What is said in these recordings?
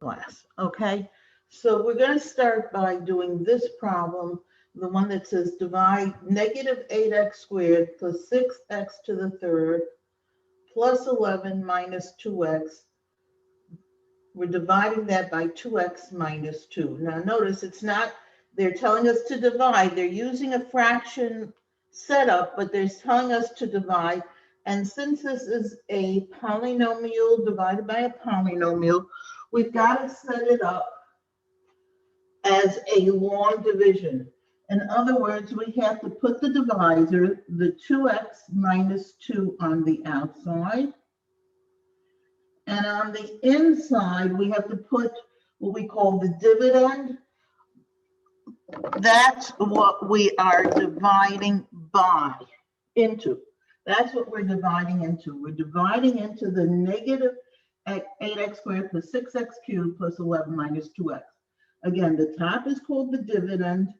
class. Okay, so we're going to start by doing this problem, the one that says divide negative 8x squared plus 6x to the third plus 11 minus 2x. We're dividing that by 2x minus 2. Now notice it's not, they're telling us to divide. They're using a fraction setup, but they're telling us to divide. And since this is a polynomial divided by a polynomial, we've got to set it up as a long division. In other words, we have to put the divisor, the 2x minus 2 on the outside. And on the inside, we have to put what we call the dividend. That's what we are dividing by, into. That's what we're dividing into. We're dividing into the negative 8x squared plus 6x cubed plus 11 minus 2x. Again, the top is called the dividend.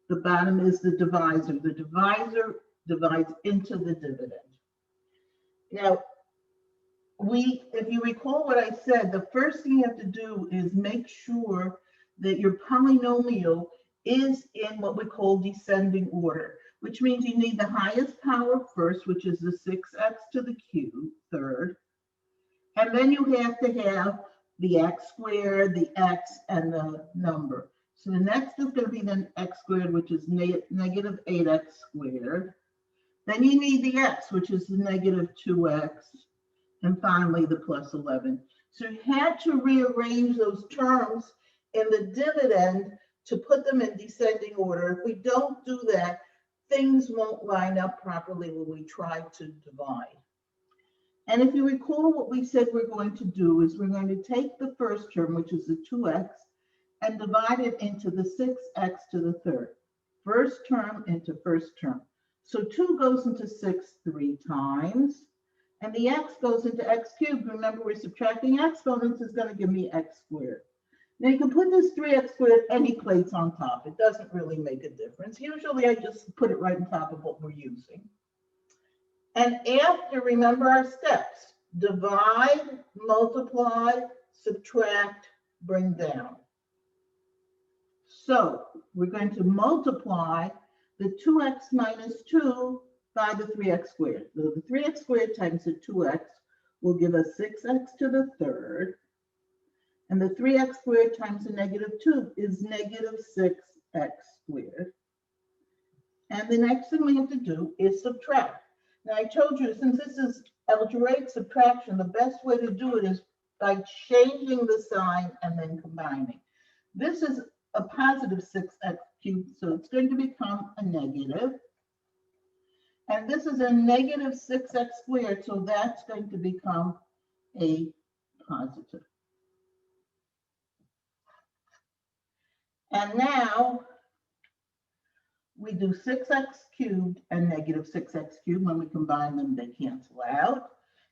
The bottom is the divisor. The divisor divides into the dividend. Now, if you recall what I said, the first thing you have to do is make sure that your polynomial is in what we call descending order, which means you need the highest power first, which is the 6x to the cube, third. And then you have to have the x squared, the x, and the number. So the next is going to be then x squared, which is negative 8x squared. Then you need the x, which is the negative 2x. And finally, the plus 11. So you had to rearrange those terms in the dividend to put them in descending order. If we don't do that, things won't line up properly when we try to divide. And if you recall what we said we're going to do is we're going to take the first term, which is the 2x, and divide it into the 6x to the third. First term into first term. So 2 goes into 6 3 times. And the x goes into x cubed. Remember, we're subtracting exponents is going to give me x squared. Now you can put this 3x squared any place on top. It doesn't really make a difference. Usually I just put it right on top of what we're using. And after, remember our steps. Divide, multiply, subtract, bring down. So we're going to multiply the 2x minus 2 by the 3x squared. So the 3x squared times the 2x will give us 6x to the third. And the 3x squared times the negative 2 is negative 6x squared. And the next thing we have to do is subtract. Now I told you, since this is algebraic subtraction, the best way to do it is by changing the sign and then combining. This is a positive 6x cubed, so it's going to become a negative. And this is a negative 6x squared, so that's going to become a positive. And now we do 6x cubed and negative 6x cubed. When we combine them, they cancel out.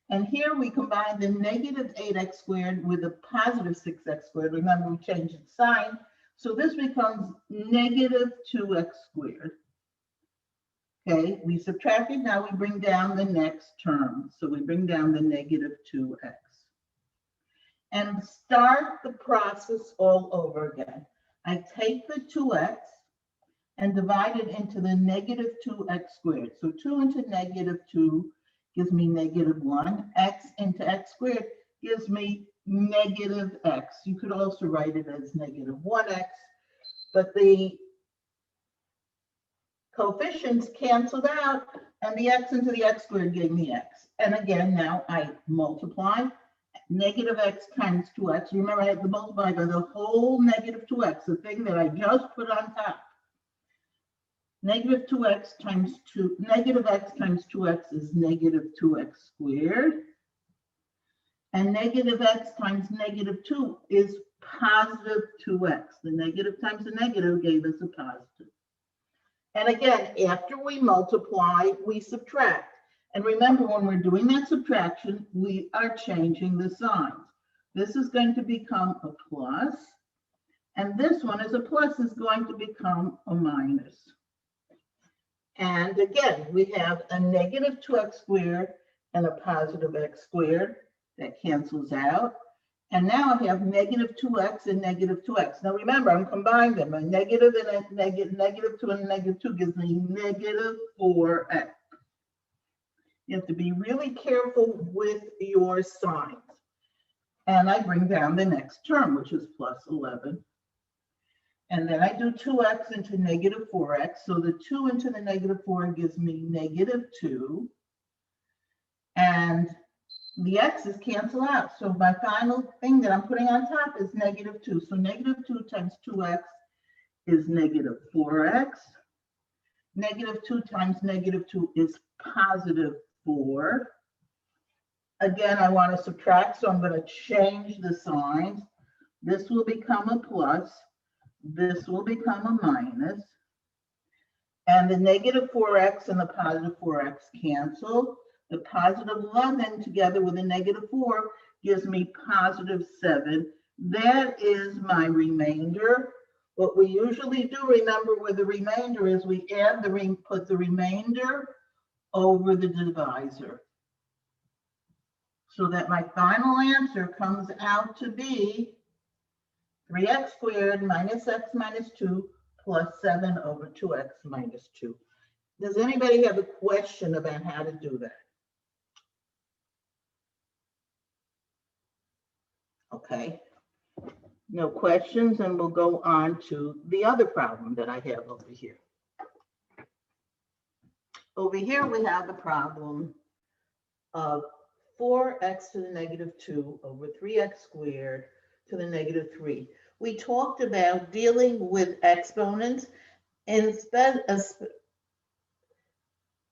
And here we combine the negative 8x squared with a positive 6x squared. Remember, we changed its sign. So this becomes negative 2x squared. Okay, we subtracted, now we bring down the next term. So we bring down the negative 2x. And start the process all over again. I take the 2x and divide it into the negative 2x squared. So 2 into negative 2 gives me negative 1. X into x squared gives me negative x. You could also write it as negative 1x, but the coefficients canceled out, and the x into the x squared gave me x. And again, now I multiply negative x times 2x. Remember, I have to multiply by the whole negative 2x, the thing that I just put on top. Negative 2x times 2, negative x times 2x is negative 2x squared. And negative x times negative 2 is positive 2x. The negative times the negative gave us a positive. And again, after we multiply, we subtract. And remember, when we're doing that subtraction, we are changing the signs. This is going to become a plus, and this one is a plus is going to become a minus. And again, we have a negative 2x squared and a positive x squared that cancels out. And now I have negative 2x and negative 2x. Now remember, I'm combining them. A negative and a negative 2 and a negative 2 gives me negative 4x. You have to be really careful with your signs. And I bring down the next term, which is plus 11. And then I do 2x into negative 4x. So the 2 into the negative 4 gives me negative 2. And the x's cancel out. So my final thing that I'm putting on top is negative 2. So negative 2 times 2x is negative 4x. Negative 2 times negative 2 is positive 4. Again, I want to subtract, so I'm going to change the signs. This will become a plus. This will become a minus. And the negative 4x and the positive 4x cancel. The positive 11 together with a negative 4 gives me positive 7. That is my remainder. What we usually do, remember, with the remainder is we add put the remainder over the divisor. So that my final answer comes out to be 3x squared minus x minus 2 plus 7 over 2x minus 2. Does anybody have a question about how to do that? Okay, no questions, and we'll go on to the other problem that I have over here. Over here, we have the problem of 4x to the negative 2 over 3x squared to the negative 3. We talked about dealing with exponents and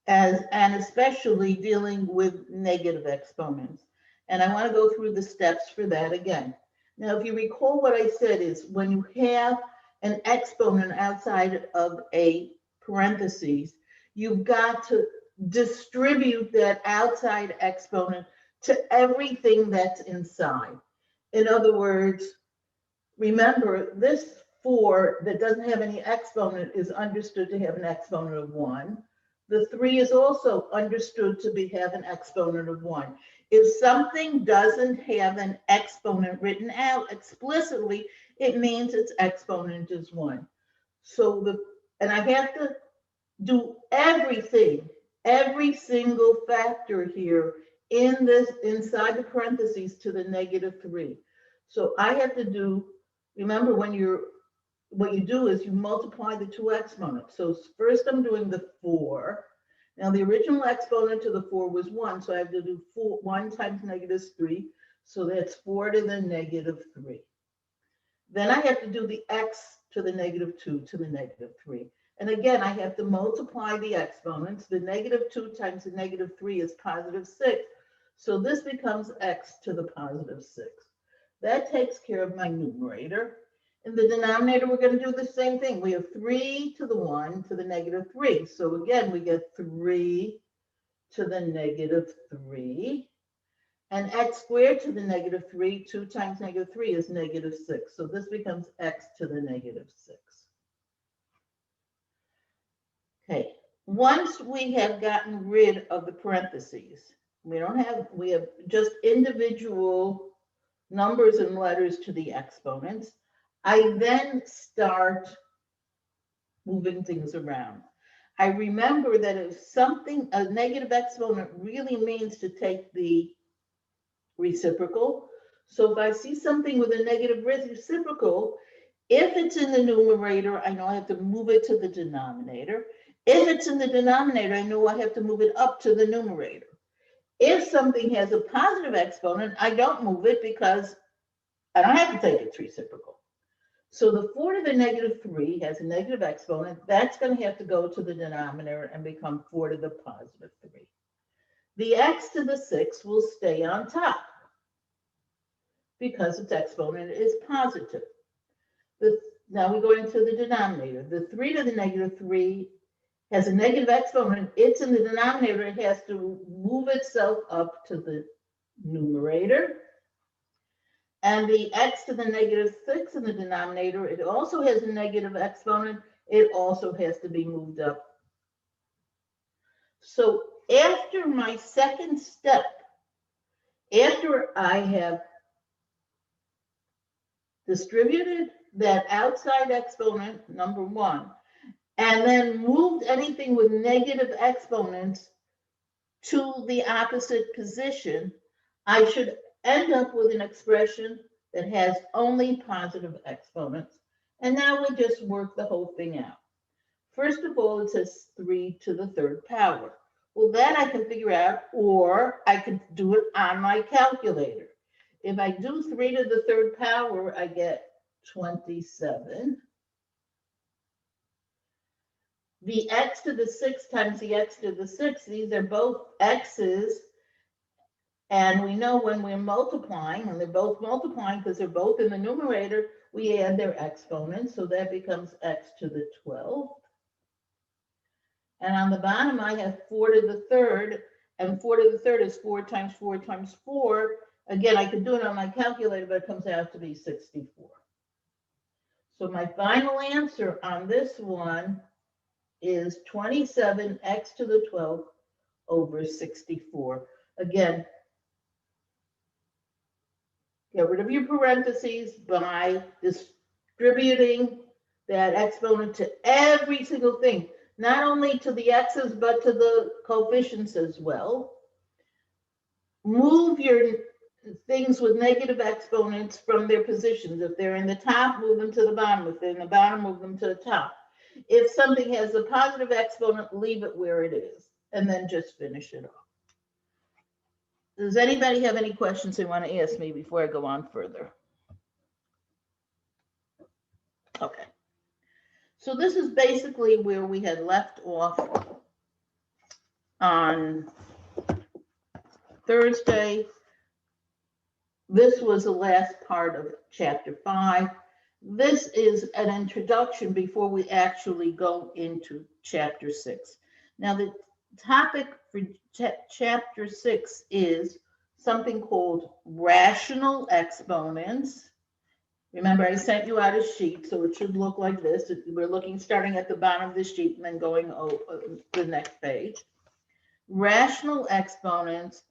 especially dealing with negative exponents. And I want to go through the steps for that again. Now, if you recall, what I said is when you have an exponent outside of a parentheses, you've got to distribute that outside exponent to everything that's inside. In other words, remember, this 4 that doesn't have any exponent is understood to have an exponent of 1. The 3 is also understood to have an exponent of 1. If something doesn't have an exponent written out explicitly, it means its exponent is 1. So and I have to do everything, every single factor here in this inside the parentheses to the negative 3. So I have to do, remember, what you do is you multiply the two exponents. So first I'm doing the 4. Now the original exponent to the 4 was 1, so I have to do 1 times negative 3. So that's 4 to the negative 3. Then I have to do the x to the negative 2 to the negative 3. And again, I have to multiply the exponents. The negative 2 times the negative 3 is positive 6. So this becomes x to the positive 6. That takes care of my numerator. In the denominator, we're going to do the same thing. We have 3 to the 1 to the negative 3. So again, we get 3 to the negative 3. And x squared to the negative 3, 2 times negative 3 is negative 6. So this becomes x to the negative 6. Okay, once we have gotten rid of the parentheses, we have just individual numbers and letters to the exponents. I then start moving things around. I remember that if a negative exponent really means to take the reciprocal. So if I see something with a negative reciprocal, if it's in the numerator, I know I have to move it to the denominator. If it's in the denominator, I know I have to move it up to the numerator. If something has a positive exponent, I don't move it because I don't have to take its reciprocal. So the 4 to the negative 3 has a negative exponent. That's going to have to go to the denominator and become 4 to the positive 3. The x to the 6 will stay on top because its exponent is positive. Now we go into the denominator. The 3 to the negative 3 has a negative exponent. It's in the denominator. It has to move itself up to the numerator. And the x to the negative 6 in the denominator, it also has a negative exponent. It also has to be moved up. So after my second step, after I have distributed that outside exponent, number one, and then moved anything with negative exponents to the opposite position, I should end up with an expression that has only positive exponents. And now we just work the whole thing out. First of all, it says 3 to the third power. Well, that I can figure out, or I can do it on my calculator. If I do 3 to the third power, I get 27. The x to the 6 times the x to the 6, these are both x's. And we know when we're multiplying, and they're both multiplying because they're both in the numerator, we add their exponents. So that becomes x to the 12th. And on the bottom, I have 4 to the third. And 4 to the third is 4 times 4 times 4. Again, I could do it on my calculator, but it comes out to be 64. So my final answer on this one is 27x to the 12th over 64. Again, get rid of your parentheses by distributing that exponent to every single thing, not only to the x's, but to the coefficients as well. Move your things with negative exponents from their positions. If they're in the top, move them to the bottom. If they're in the bottom, move them to the top. If something has a positive exponent, leave it where it is, and then just finish it off. Does anybody have any questions they want to ask me before I go on further? Okay. So this is basically where we had left off on Thursday. This was the last part of chapter 5. This is an introduction before we actually go into chapter 6. Now, the topic for chapter 6 is something called rational exponents. Remember, I sent you out a sheet, so it should look like this. We're looking starting at the bottom of the sheet and then going over the next page. Rational exponents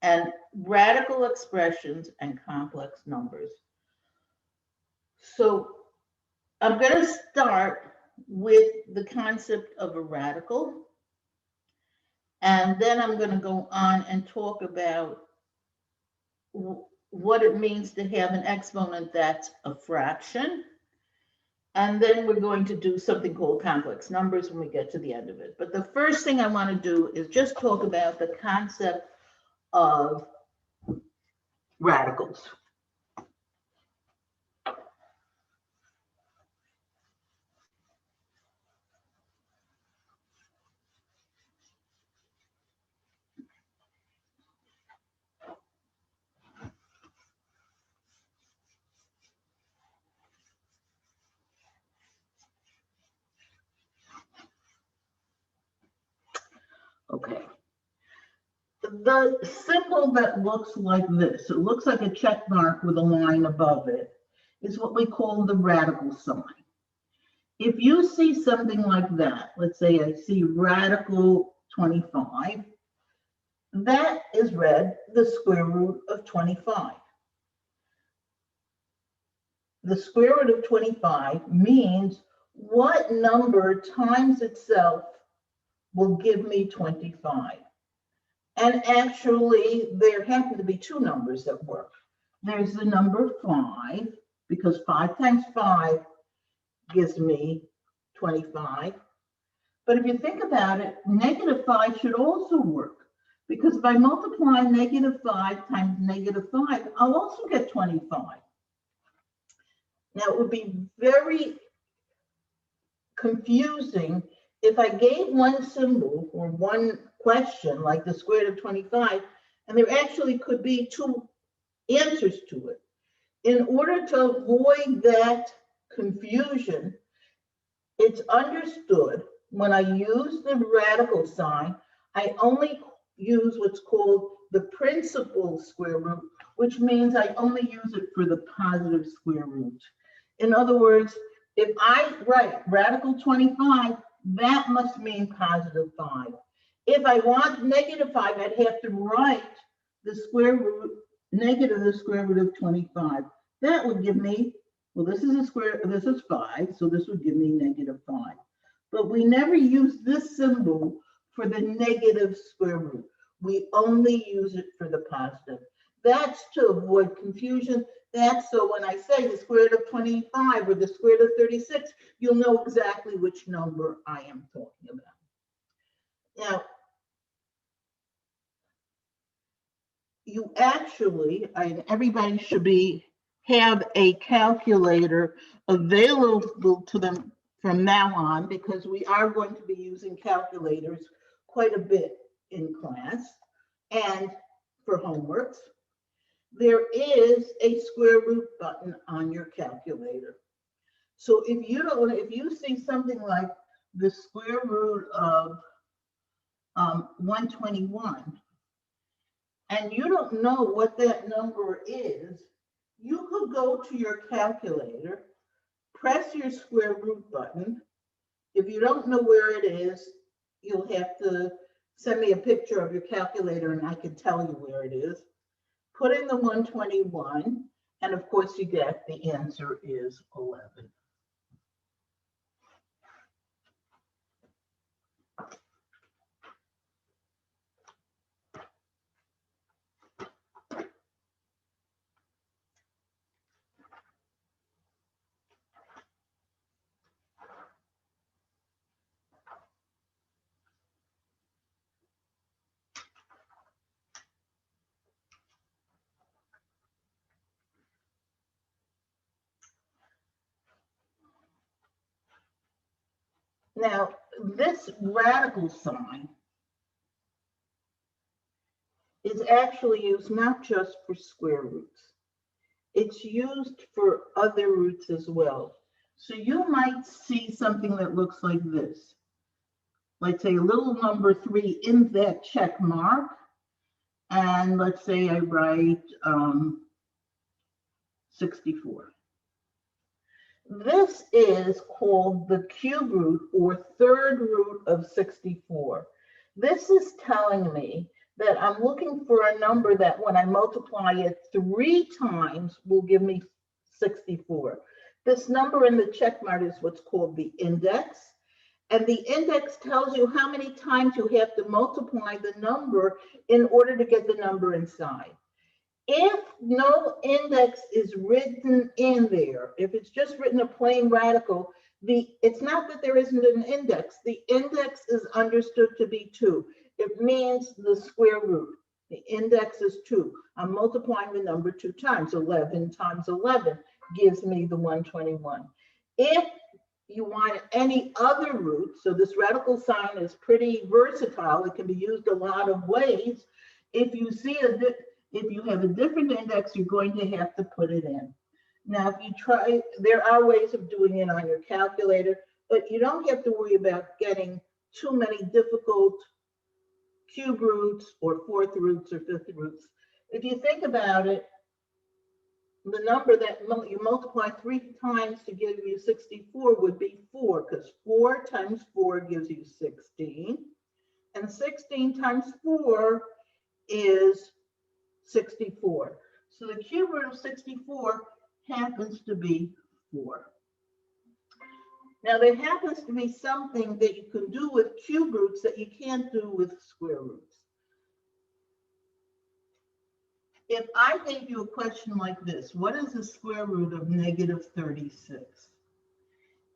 and radical expressions and complex numbers. So I'm going to start with the concept of a radical, and then I'm going to go on and talk about what it means to have an exponent that's a fraction. And then we're going to do something called complex numbers when we get to the end of it. But the first thing I want to do is just talk about the concept of radicals. Okay. The symbol that looks like this, it looks like a check mark with a line above it, is what we call the radical sign. If you see something like that, let's say I see radical 25, that is read the square root of 25. The square root of 25 means what number times itself will give me 25. And actually, there happen to be two numbers that work. There's the number 5, because 5 times 5 gives me 25. But if you think about it, negative 5 should also work, because if I multiply negative 5 times negative 5, I'll also get 25. Now, it would be very confusing if I gave one symbol or one question, like the square root of 25, and there actually could be two answers to it. In order to avoid that confusion, it's understood when I use the radical sign, I only use what's called the principal square root, which means I only use it for the positive square root. In other words, if I write radical 25, that must mean positive 5. If I want negative 5, I'd have to write the square root, negative the square root of 25. That would give me Well, this is a square, this is 5, so this would give me -5. But we never use this symbol for the negative square root. We only use it for the positive. That's to avoid confusion. That's so when I say the square root of 25 or the square root of 36, you'll know exactly which number I am talking about. Now, you actually, everybody should have a calculator available to them from now on, because we are going to be using calculators quite a bit in class and for homeworks. There is a square root button on your calculator. So if you see something like the square root of 121, and you don't know what that number is, you could go to your calculator, press your square root button. If you don't know where it is, you'll have to send me a picture of your calculator and I can tell you where it is. Put in the 121, and of course you get the answer is 11. Now, this radical sign is actually used not just for square roots. It's used for other roots as well. So you might see something that looks like this. Let's say a little number 3 in that check mark. And let's say I write 64. This is called the cube root or third root of 64. This is telling me that I'm looking for a number that when I multiply it 3 times will give me 64. This number in the check mark is what's called the index. And the index tells you how many times you have to multiply the number in order to get the number inside. If no index is written in there, if it's just written a plain radical, it's not that there isn't an index. The index is understood to be 2. It means the square root. The index is 2. I'm multiplying the number 2 times. 11 times 11 gives me the 121. If you want any other root, so this radical sign is pretty versatile. It can be used a lot of ways. If you have a different index, you're going to have to put it in. Now, if you try, there are ways of doing it on your calculator, but you don't have to worry about getting too many difficult cube roots or 4th roots or 5th roots. If you think about it, the number that you multiply 3 times to give you 64 would be 4, because 4 times 4 gives you 16. And 16 times 4 is 64. So the cube root of 64 happens to be 4. Now there happens to be something that you can do with cube roots that you can't do with square roots. If I gave you a question like this, what is the square root of -36?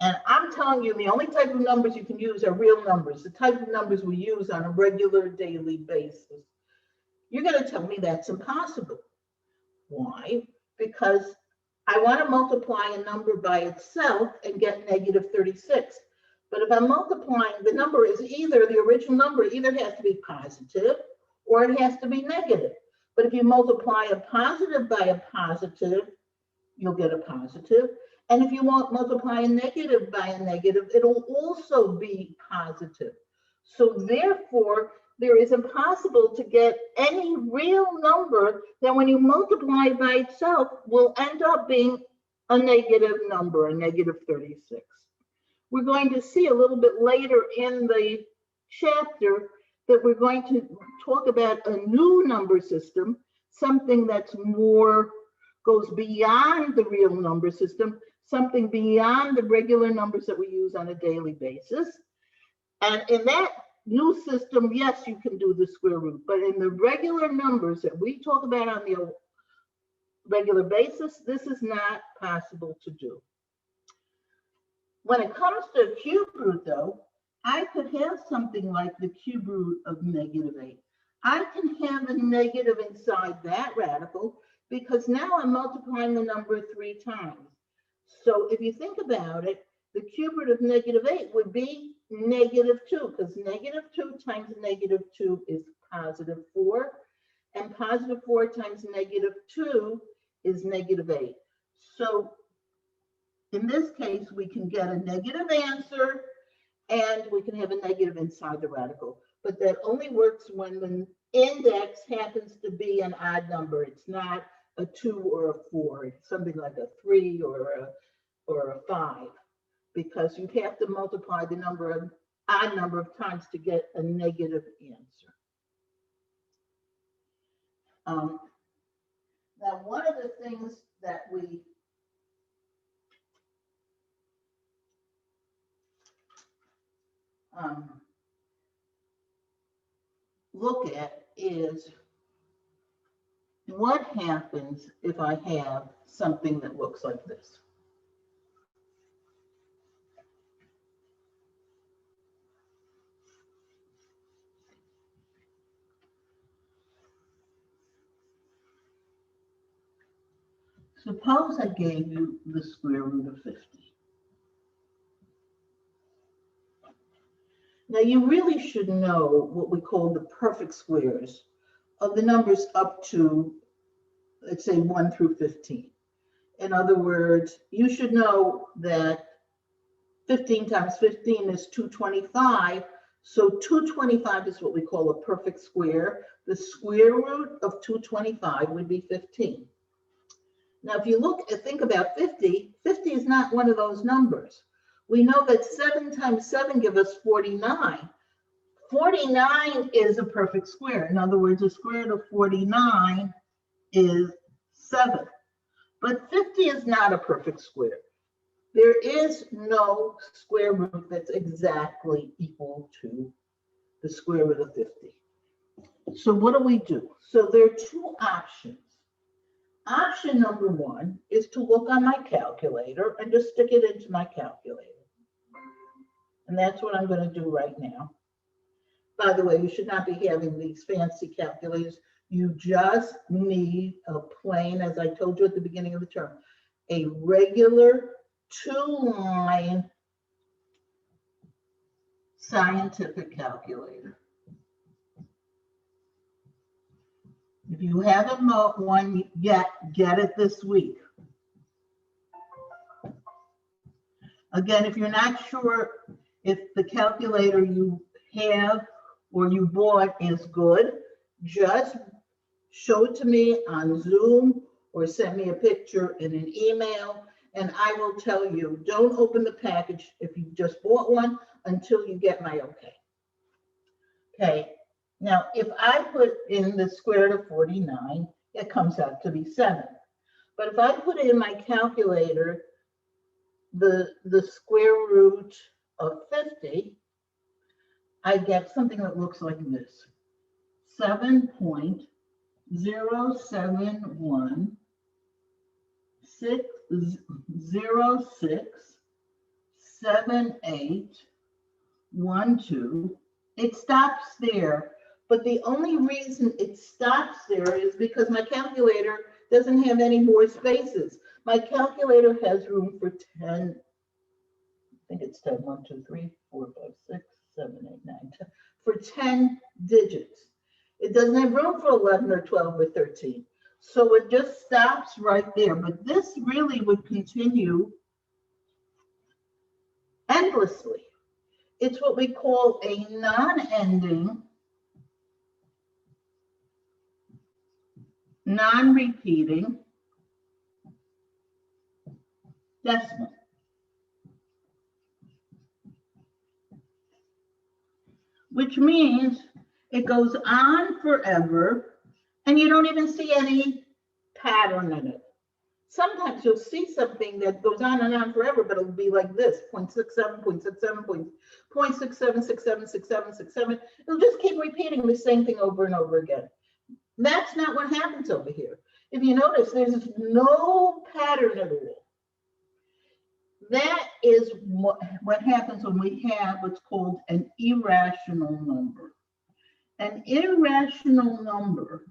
And I'm telling you, the only type of numbers you can use are real numbers, the type of numbers we use on a regular daily basis. You're going to tell me that's impossible. Why? Because I want to multiply a number by itself and get -36. But if I'm multiplying, the number is either, the original number either has to be positive or it has to be negative. But if you multiply a positive by a positive, you'll get a positive. And if you multiply a negative by a negative, it'll also be positive. So therefore, there is impossible to get any real number that when you multiply by itself will end up being a negative number, a -36. We're going to see a little bit later in the chapter that we're going to talk about a new number system, something that's more, goes beyond the real number system, something beyond the regular numbers that we use on a daily basis. And in that new system, yes, you can do the square root, but in the regular numbers that we talk about on the regular basis, this is not possible to do. When it comes to cube root, though, I could have something like the cube root of -8. I can have a negative inside that radical because now I'm multiplying the number 3 times. So if you think about it, the cube root of -8 would be -2, because -2 times -2 is +4, and +4 times -2 is -8. So in this case, we can get a negative answer, and we can have a negative inside the radical. But that only works when the index happens to be an odd number. It's not a 2 or a 4. It's something like a 3 or a 5, because you have to multiply the odd number of times to get a negative answer. Now, one of the things that we look at is what happens if I have something that looks like this. Suppose I gave you the square root of 50. Now, you really should know what we call the perfect squares of the numbers up to, let's say, 1 through 15. In other words, you should know that 15 times 15 is 225. So 225 is what we call a perfect square. The square root of 225 would be 15. Now, if you think about 50, 50 is not one of those numbers. We know that 7 times 7 gives us 49. 49 is a perfect square. In other words, the square root of 49 is 7. But 50 is not a perfect square. There is no square root that's exactly equal to the square root of 50. So what do? So there are 2 options. Option number 1 is to look on my calculator and just stick it into my calculator. And that's what I'm going to do right now. By the way, you should not be having these fancy calculators. You just need a plain, as I told you at the beginning of the term, a regular 2-line scientific calculator. If you haven't bought one yet, get it this week. Again, if you're not sure if the calculator you have or you bought is good, just show it to me on Zoom or send me a picture in an email, and I will tell you, don't open the package if you just bought one until you get my okay. Okay, now if I put in the square root of 49, it comes out to be 7. But if I put in my calculator the square root of 50, I get something that looks like this: 7.061067812. It stops there, but the only reason it stops there is because my calculator doesn't have any more spaces. My calculator has room for 10, I think it's 10, 1, 2, 3, 4, 5, 6, 7, 8, 9, 10, for 10 digits. It doesn't have room for 11 or 12 or 13. So it just stops right there. But this really would continue endlessly. It's what we call a non-ending, non-repeating decimal. Which means it goes on forever and you don't even see any pattern in it. sometimes you'll see something that goes on and on forever, but it'll be like this, 0.67, 0.67, 0.67, 67, 67, 67. It'll just keep repeating the same thing over and over again. That's not what happens over here. If you notice, there's no pattern at all. That is what happens when we have what's called an irrational number. An irrational number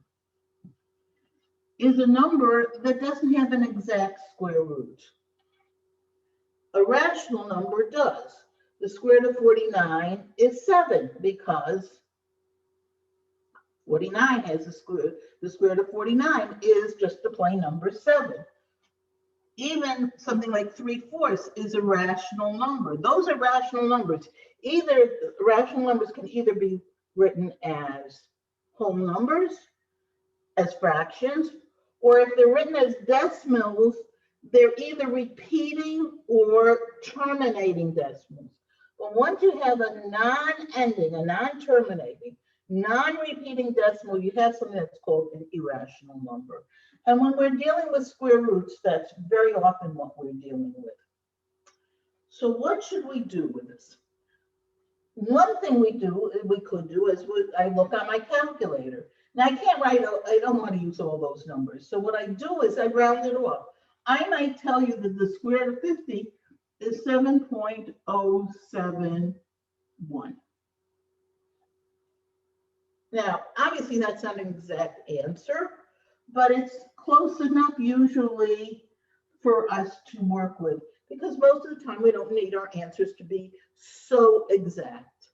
is a number that doesn't have an exact square root. A rational number does. The square root of 49 is 7 because 49 has a square. The square root of 49 is just the plain number 7. Even something like 3/4 is a rational number. Those are rational numbers. Rational numbers can either be written as whole numbers, as fractions, or if they're written as decimals, they're either repeating or terminating decimals. But once you have a non-ending, a non-terminating, non-repeating decimal, you have something that's called an irrational number. And when we're dealing with square roots, that's very often what we're dealing with. So what should we do with this? One thing we could do is I look on my calculator. Now I can't write, I don't want to use all those numbers. So what I do is I round it off. I might tell you that the square root of 50 is 7.071. Now, obviously that's not an exact answer, but it's close enough usually for us to work with, because most of the time we don't need our answers to be so exact.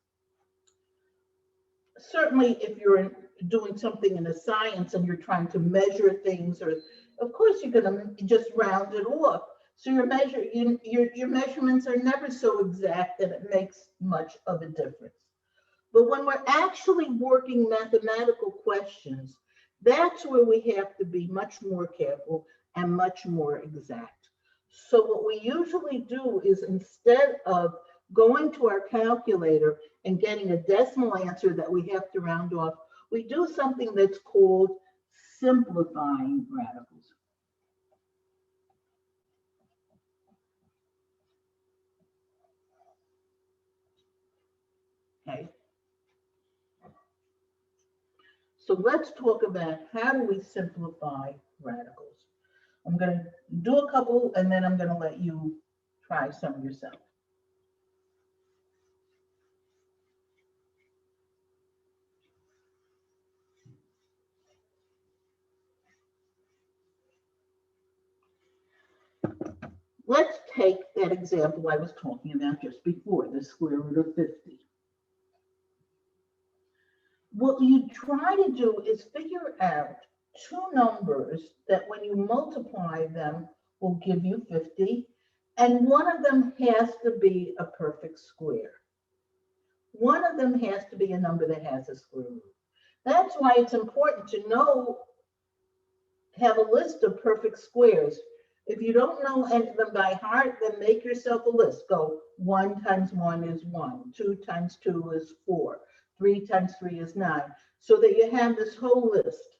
Certainly if you're doing something in a science and you're trying to measure things, or of course you're going to just round it off. So your measurements are never so exact that it makes much of a difference. But when we're actually working mathematical questions, that's where we have to be much more careful and much more exact. So what we usually do is, instead of going to our calculator and getting a decimal answer that we have to round off, we do something that's called simplifying radicals. Okay. So let's talk about how do we simplify radicals. I'm going to do a couple and then I'm going to let you try some yourself. Let's take that example I was talking about just before, the square root of 50. What you try to do is figure out two numbers that when you multiply them will give you 50, and one of them has to be a perfect square. One of them has to be a number that has a square root. That's why it's important to have a list of perfect squares. If you don't know any of them by heart, then make yourself a list. Go 1 times 1 is 1, 2 times 2 is 4. 3 times 3 is 9, so that you have this whole list.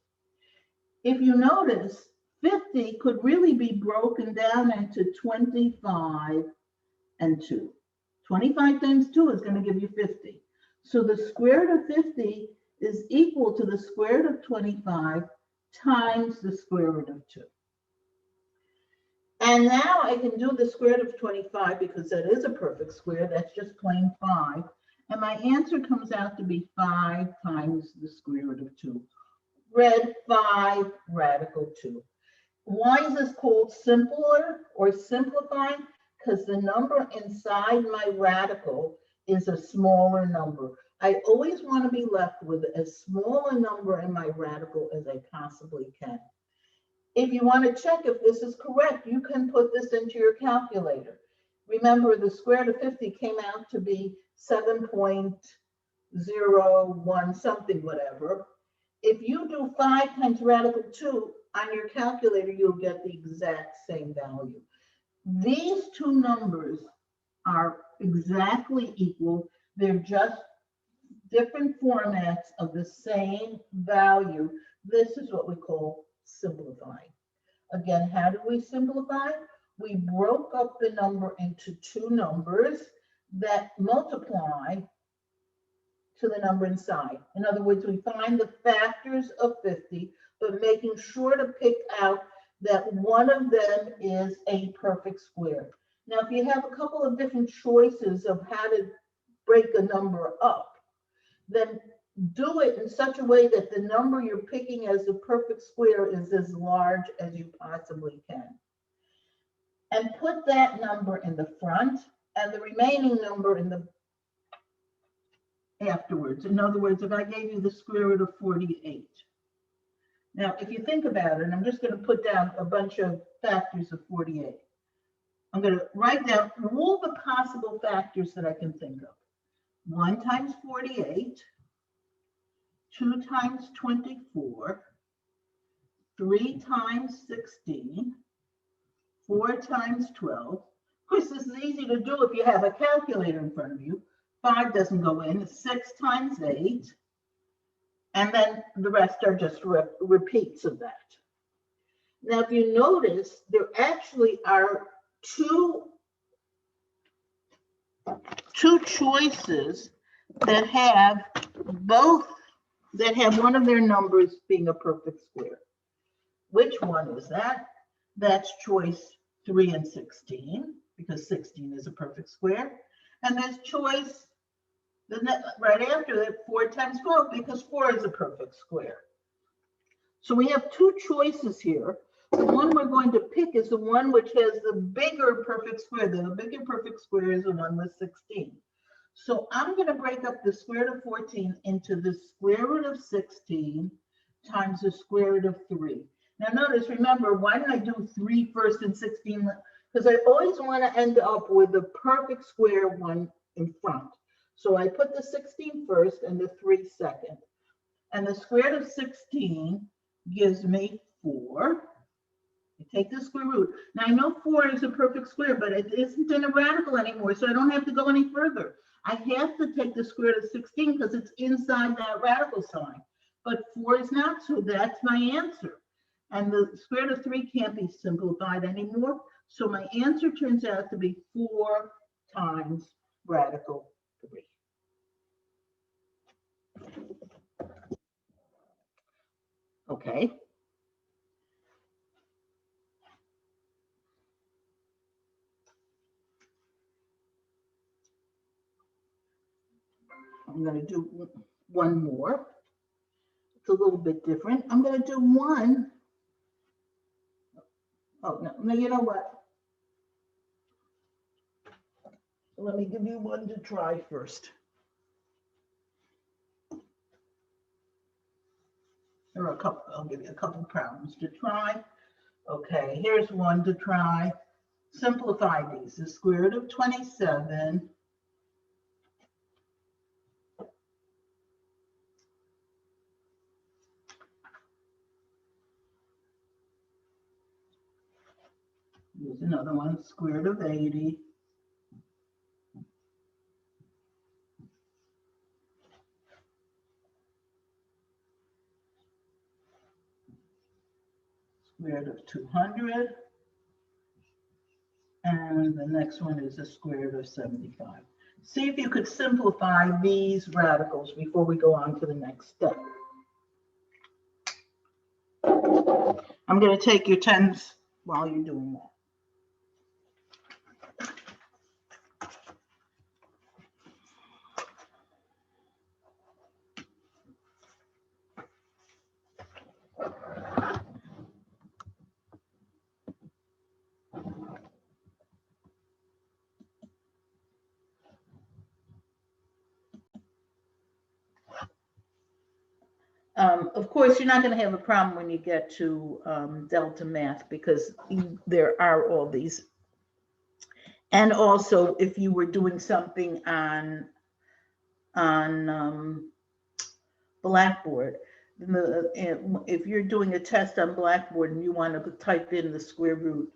If you notice, 50 could really be broken down into 25 and 2. 25 times 2 is going to give you 50. So the square root of 50 is equal to the square root of 25 times the square root of 2. And now I can do the square root of 25 because that is a perfect square. That's just plain 5. And my answer comes out to be 5 times the square root of 2. Read 5 radical 2. Why is this called simpler or simplifying? Because the number inside my radical is a smaller number. I always want to be left with as small a number in my radical as I possibly can. If you want to check if this is correct, you can put this into your calculator. Remember, the square root of 50 came out to be 7.01 something, whatever. If you do 5 times radical 2 on your calculator, you'll get the exact same value. These two numbers are exactly equal. They're just different formats of the same value. This is what we call simplifying. Again, how do we simplify? We broke up the number into two numbers that multiply to the number inside. In other words, we find the factors of 50, but making sure to pick out that one of them is a perfect square. Now, if you have a couple of different choices of how to break a number up, then do it in such a way that the number you're picking as the perfect square is as large as you possibly can. And put that number in the front and the remaining number in the afterwards. In other words, if I gave you the square root of 48. Now, if you think about it, I'm just going to put down a bunch of factors of 48. I'm going to write down all the possible factors that I can think of. 1 times 48, 2 times 24, 3 times 16, 4 times 12. Of course, this is easy to do if you have a calculator in front of you. 5 doesn't go in. 6 times 8. And then the rest are just repeats of that. Now, if you notice, there actually are two choices that have one of their numbers being a perfect square. Which one is that? That's choice 3 and 16, because 16 is a perfect square. And there's choice right after that, 4 times 12, because 4 is a perfect square. So we have two choices here. The one we're going to pick is the one which has the bigger perfect square. The bigger perfect square is the one with 16. So I'm going to break up the square root of 14 into the square root of 16 times the square root of 3. Now notice, remember, why did I do 3 first and 16? Because I always want to end up with the perfect square one in front. So I put the 16 first and the 3 second. And the square root of 16 gives me 4. I take the square root. Now I know 4 is a perfect square, but it isn't in a radical anymore, so I don't have to go any further. I have to take the square root of 16 because it's inside that radical sign. But 4 is not, so that's my answer. And the square root of 3 can't be simplified anymore. So my answer turns out to be 4 times radical 3. Okay. I'm going to do one more. It's a little bit different. I'm going to do one. Oh, no, you know what? Let me give you one to try first. There are a couple, I'll give you a couple problems to try. Okay, here's one to try. Simplify these. The square root of 27 here's another one, square root of 80 square root of 200, and the next one is the square root of 75. See if you could simplify these radicals before we go on to the next step. I'm going to take your 10s while you're doing that. Of course, you're not going to have a problem when you get to Delta Math because there are all these. And also, if you were doing something on Blackboard, if you're doing a test on Blackboard and you want to type in the square root,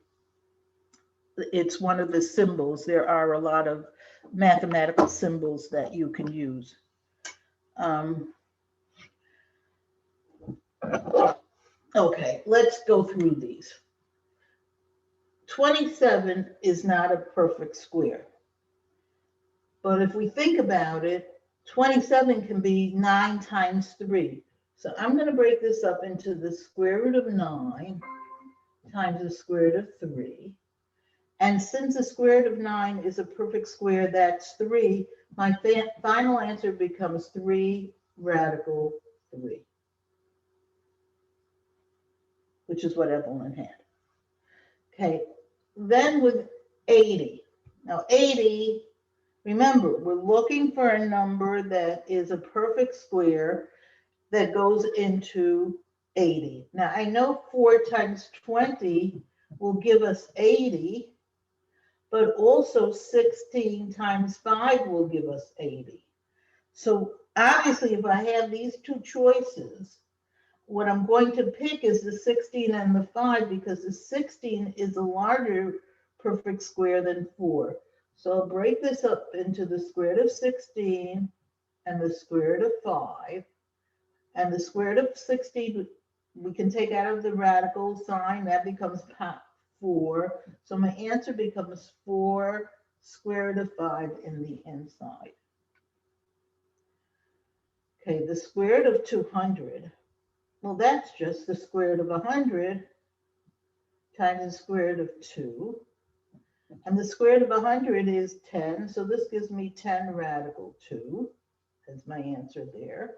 it's one of the symbols. There are a lot of mathematical symbols that you can use. Okay, let's go through these. 27 is not a perfect square. But if we think about it, 27 can be 9 times 3. So I'm going to break this up into the square root of 9 times the square root of 3. And since the square root of 9 is a perfect square, that's 3. My final answer becomes 3 radical 3, which is what Evelyn had. Okay, then with 80. Now 80, remember, we're looking for a number that is a perfect square that goes into 80. Now I know 4 times 20 will give us 80, but also 16 times 5 will give us 80. So obviously, if I have these two choices, what I'm going to pick is the 16 and the 5 because the 16 is a larger perfect square than 4. So I'll break this up into the square root of 16 and the square root of 5. And the square root of 16, we can take out of the radical sign, that becomes 4. So my answer becomes 4 square root of 5 in the inside. Okay, the square root of 200. Well, that's just the square root of 100 times the square root of 2. And the square root of 100 is 10. So this gives me 10 radical 2 as my answer there.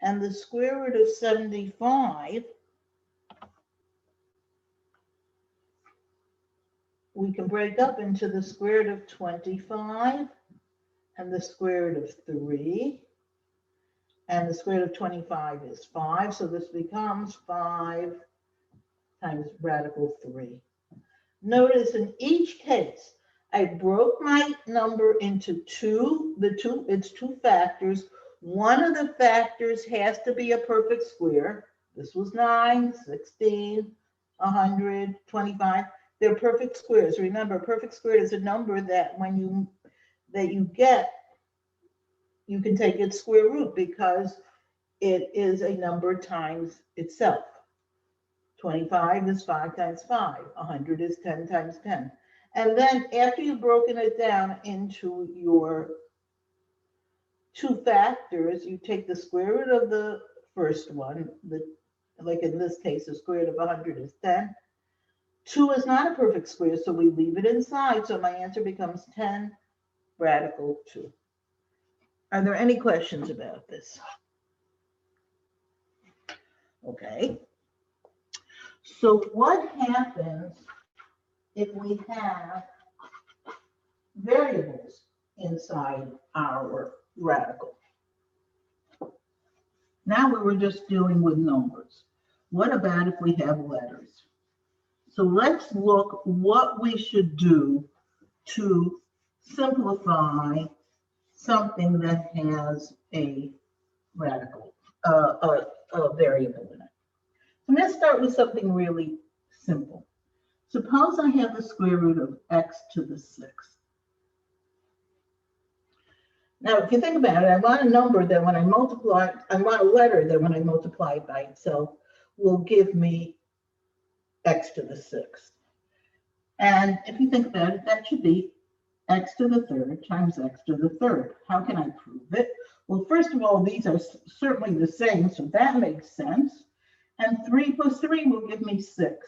And the square root of 75, we can break up into the square root of 25 and the square root of 3. And the square root of 25 is 5. So this becomes 5 times radical 3. Notice in each case, I broke my number into it's two factors. One of the factors has to be a perfect square. This was 9, 16, 100, 25. They're perfect squares. Remember, a perfect square is a number that when you get, you can take its square root because it is a number times itself. 25 is 5 times 5. 100 is 10 times 10. And then after you've broken it down into your two factors, you take the square root of the first one, like in this case, the square root of 100 is 10. 2 is not a perfect square, so we leave it inside. So my answer becomes 10 radical 2. Are there any questions about this? Okay. So what happens if we have variables inside our radical? Now we were just dealing with numbers. What about if we have letters? So let's look what we should do to simplify something that has a radical, a variable in it. I'm going to start with something really simple. Suppose I have the square root of x to the 6th. Now, if you think about it, I want a number that when I multiply, I want a letter that when I multiply it by itself will give me x to the 6th. And if you think about it, that should be x to the 3rd times x to the 3rd. How can I prove it? Well, first of all, these are certainly the same, so that makes sense. And 3 plus 3 will give me 6.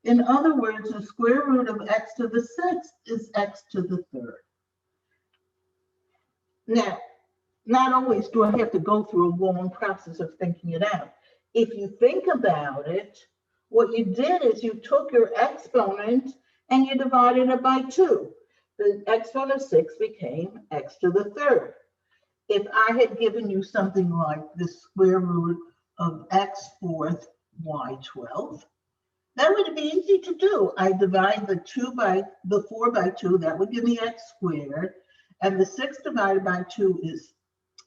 In other words, the square root of x to the 6th is x to the 3rd. Now, not always do I have to go through a long process of thinking it out. If you think about it, what you did is you took your exponent and you divided it by 2. The exponent of 6 became x to the 3rd. If I had given you something like the square root of x 4th y 12th, that would be easy to do. I divide the 4 by 2, that would give me x squared, and the 6 divided by 2 is,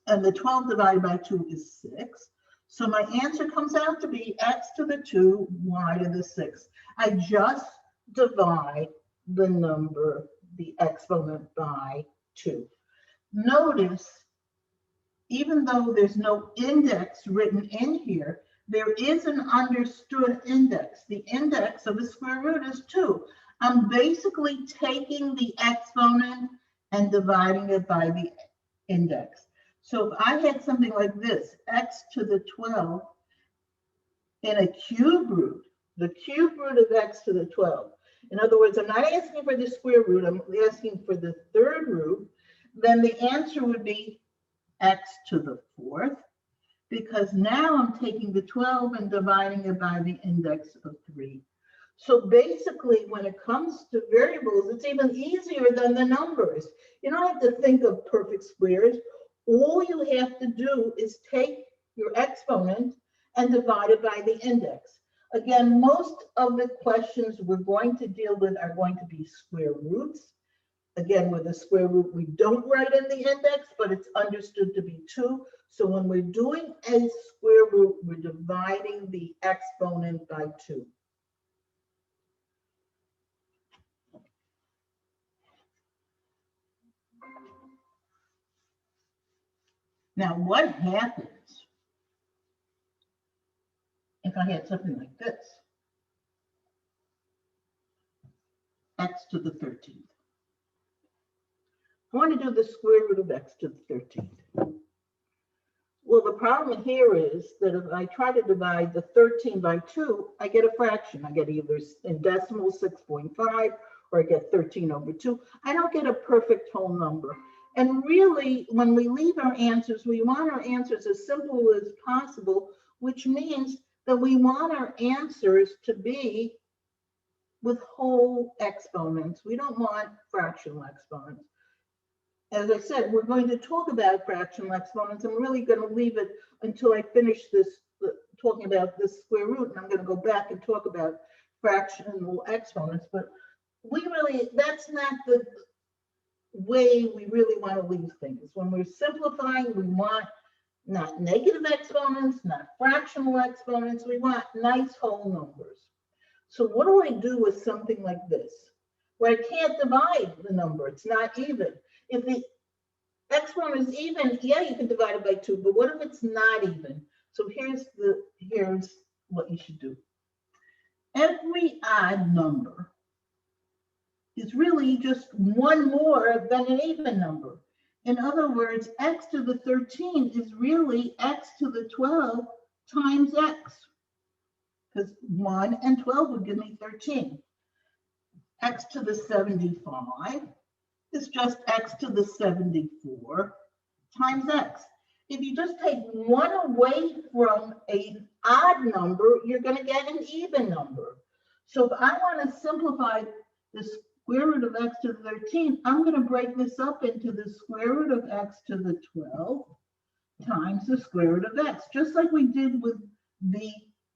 and the 12 divided by 2 is 6. So my answer comes out to be x to the 2, y to the 6. I just divide the number, the exponent, by 2. Notice, even though there's no index written in here, there is an understood index. The index of the square root is 2. I'm basically taking the exponent and dividing it by the index. So if I had something like this, x to the 12 in a cube root, the cube root of x to the 12. In other words, I'm not asking for the square root, I'm asking for the third root. Then the answer would be x to the 4th, because now I'm taking the 12 and dividing it by the index of 3. So basically, when it comes to variables, it's even easier than the numbers. You don't have to think of perfect squares. All you have to do is take your exponent and divide it by the index. Again, most of the questions we're going to deal with are going to be square roots. Again, with a square root, we don't write in the index, but it's understood to be 2. So when we're doing a square root, we're dividing the exponent by 2. Now, what happens if I had something like this? X to the 13th. I want to do the square root of x to the 13th. Well, the problem here is that if I try to divide the 13 by 2, I get a fraction. I get either in decimal 6.5 or I get 13 over 2. I don't get a perfect whole number. And really, when we leave our answers, we want our answers as simple as possible, which means that we want our answers to be with whole exponents. We don't want fractional exponents. As I said, we're going to talk about fractional exponents. I'm really going to leave it until I finish this, talking about this square root, and I'm going to go back and talk about fractional exponents. But we really, that's not the way we really want to leave things. When we're simplifying, we want not negative exponents, not fractional exponents. We want nice whole numbers. So what do I do with something like this, where I can't divide the number? It's not even. If the exponent is even, yeah, you can divide it by 2, but what if it's not even? So here's what you should do. Every odd number is really just one more than an even number. In other words, x to the 13 is really x to the 12 times x, because 1 and 12 would give me 13. X to the 75 is just x to the 74 times x. If you just take 1 away from an odd number, you're going to get an even number. So if I want to simplify the square root of x to the 13, I'm going to break this up into the square root of x to the 12 times the square root of x, just like we did with the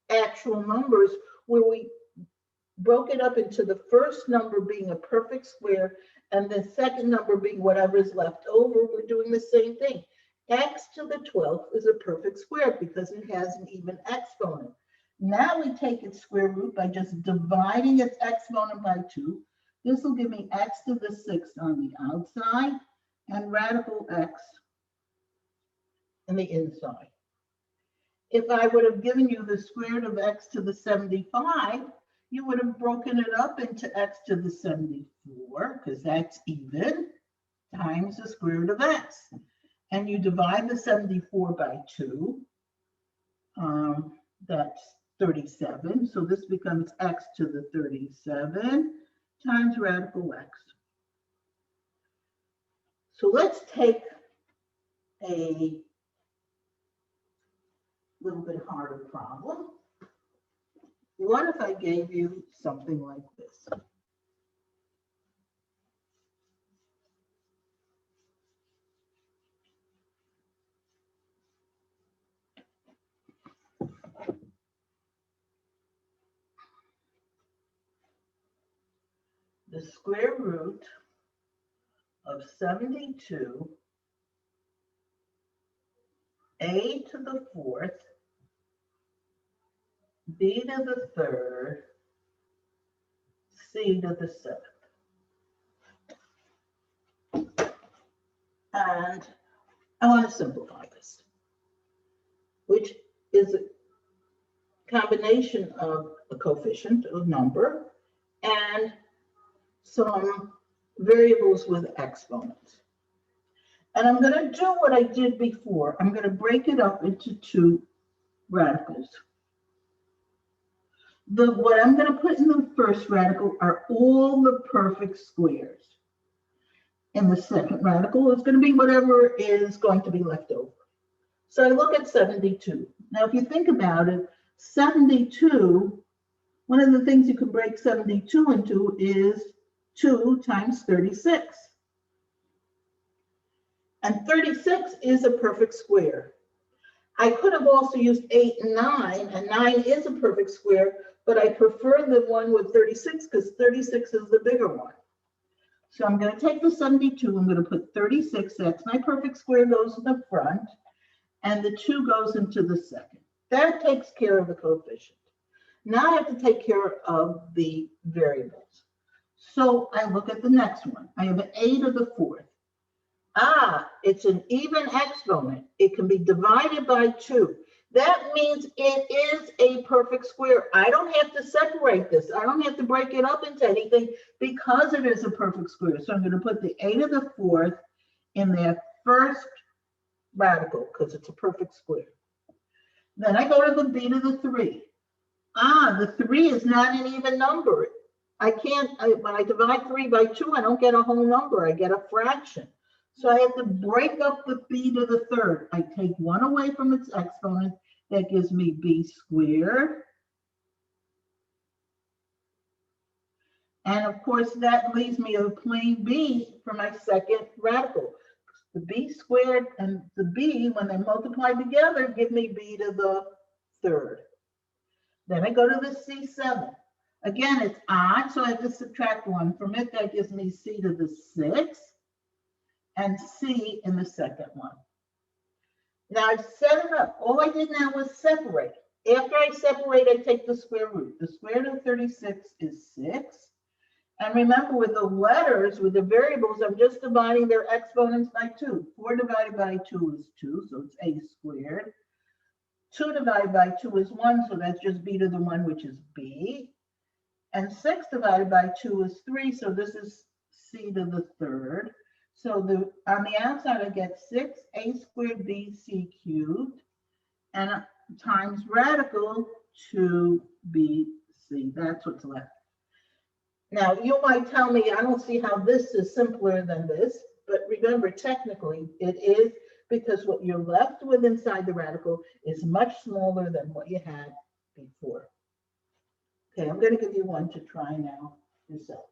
actual numbers, where we broke it up into the first number being a perfect square and the second number being whatever is left over. We're doing the same thing. X to the 12th is a perfect square because it has an even exponent. Now we take its square root by just dividing its exponent by 2. This will give me x to the 6th on the outside and radical x in the inside. If I would have given you the square root of x to the 75, you would have broken it up into x to the 74, because that's even, times the square root of x. And you divide the 74 by 2. That's 37. So this becomes x to the 37 times radical x. So let's take a little bit harder problem. What if I gave you something like this? The square root of 72, a to the 4th, b to the 3rd, c to the 7th. And I want to simplify this, which is combination of a coefficient, a number, and some variables with exponents. And I'm going to do what I did before. I'm going to break it up into two radicals. What I'm going to put in the first radical are all the perfect squares. In the second radical, it's going to be whatever is going to be left over. So I look at 72. Now, if you think about it, 72, one of the things you can break 72 into is 2 times 36. And 36 is a perfect square. I could have also used 8 and 9, and 9 is a perfect square, but I prefer the one with 36 because 36 is the bigger one. So I'm going to take the 72, I'm going to put 36, that's my perfect square, goes in the front, and the 2 goes into the second. That takes care of the coefficient. Now I have to take care of the variables. So I look at the next one. I have an 8 to the 4th. It's an even exponent. It can be divided by 2. That means it is a perfect square. I don't have to separate this. I don't have to break it up into anything because it is a perfect square. So I'm going to put the 8 to the 4th in their first radical because it's a perfect square. Then I go to the b to the 3. The 3 is not an even number. I can't, when I divide 3 by 2, I don't get a whole number. I get a fraction. So I have to break up the b to the 3rd. I take 1 away from its exponent. That gives me b squared. And of course, that leaves me a plain b for my second radical. The b squared and the b, when they multiply together, give me b to the 3rd. Then I go to the C7. Again, it's odd, so I have to subtract 1 from it. That gives me c to the 6th and c in the second one. Now I've set it up. All I did now was separate. After I separate, I take the square root. The square root of 36 is 6. And remember, with the letters, with the variables, I'm just dividing their exponents by 2. 4 divided by 2 is 2, so it's a squared. 2 divided by 2 is 1, so that's just b to the 1, which is b. And 6 divided by 2 is 3, so this is c to the 3rd. So on the outside, I get 6a squared bc cubed and times radical 2bc. That's what's left. Now, you might tell me, I don't see how this is simpler than this, but remember, technically, it is because what you're left with inside the radical is much smaller than what you had before. Okay, I'm going to give you one to try now yourself.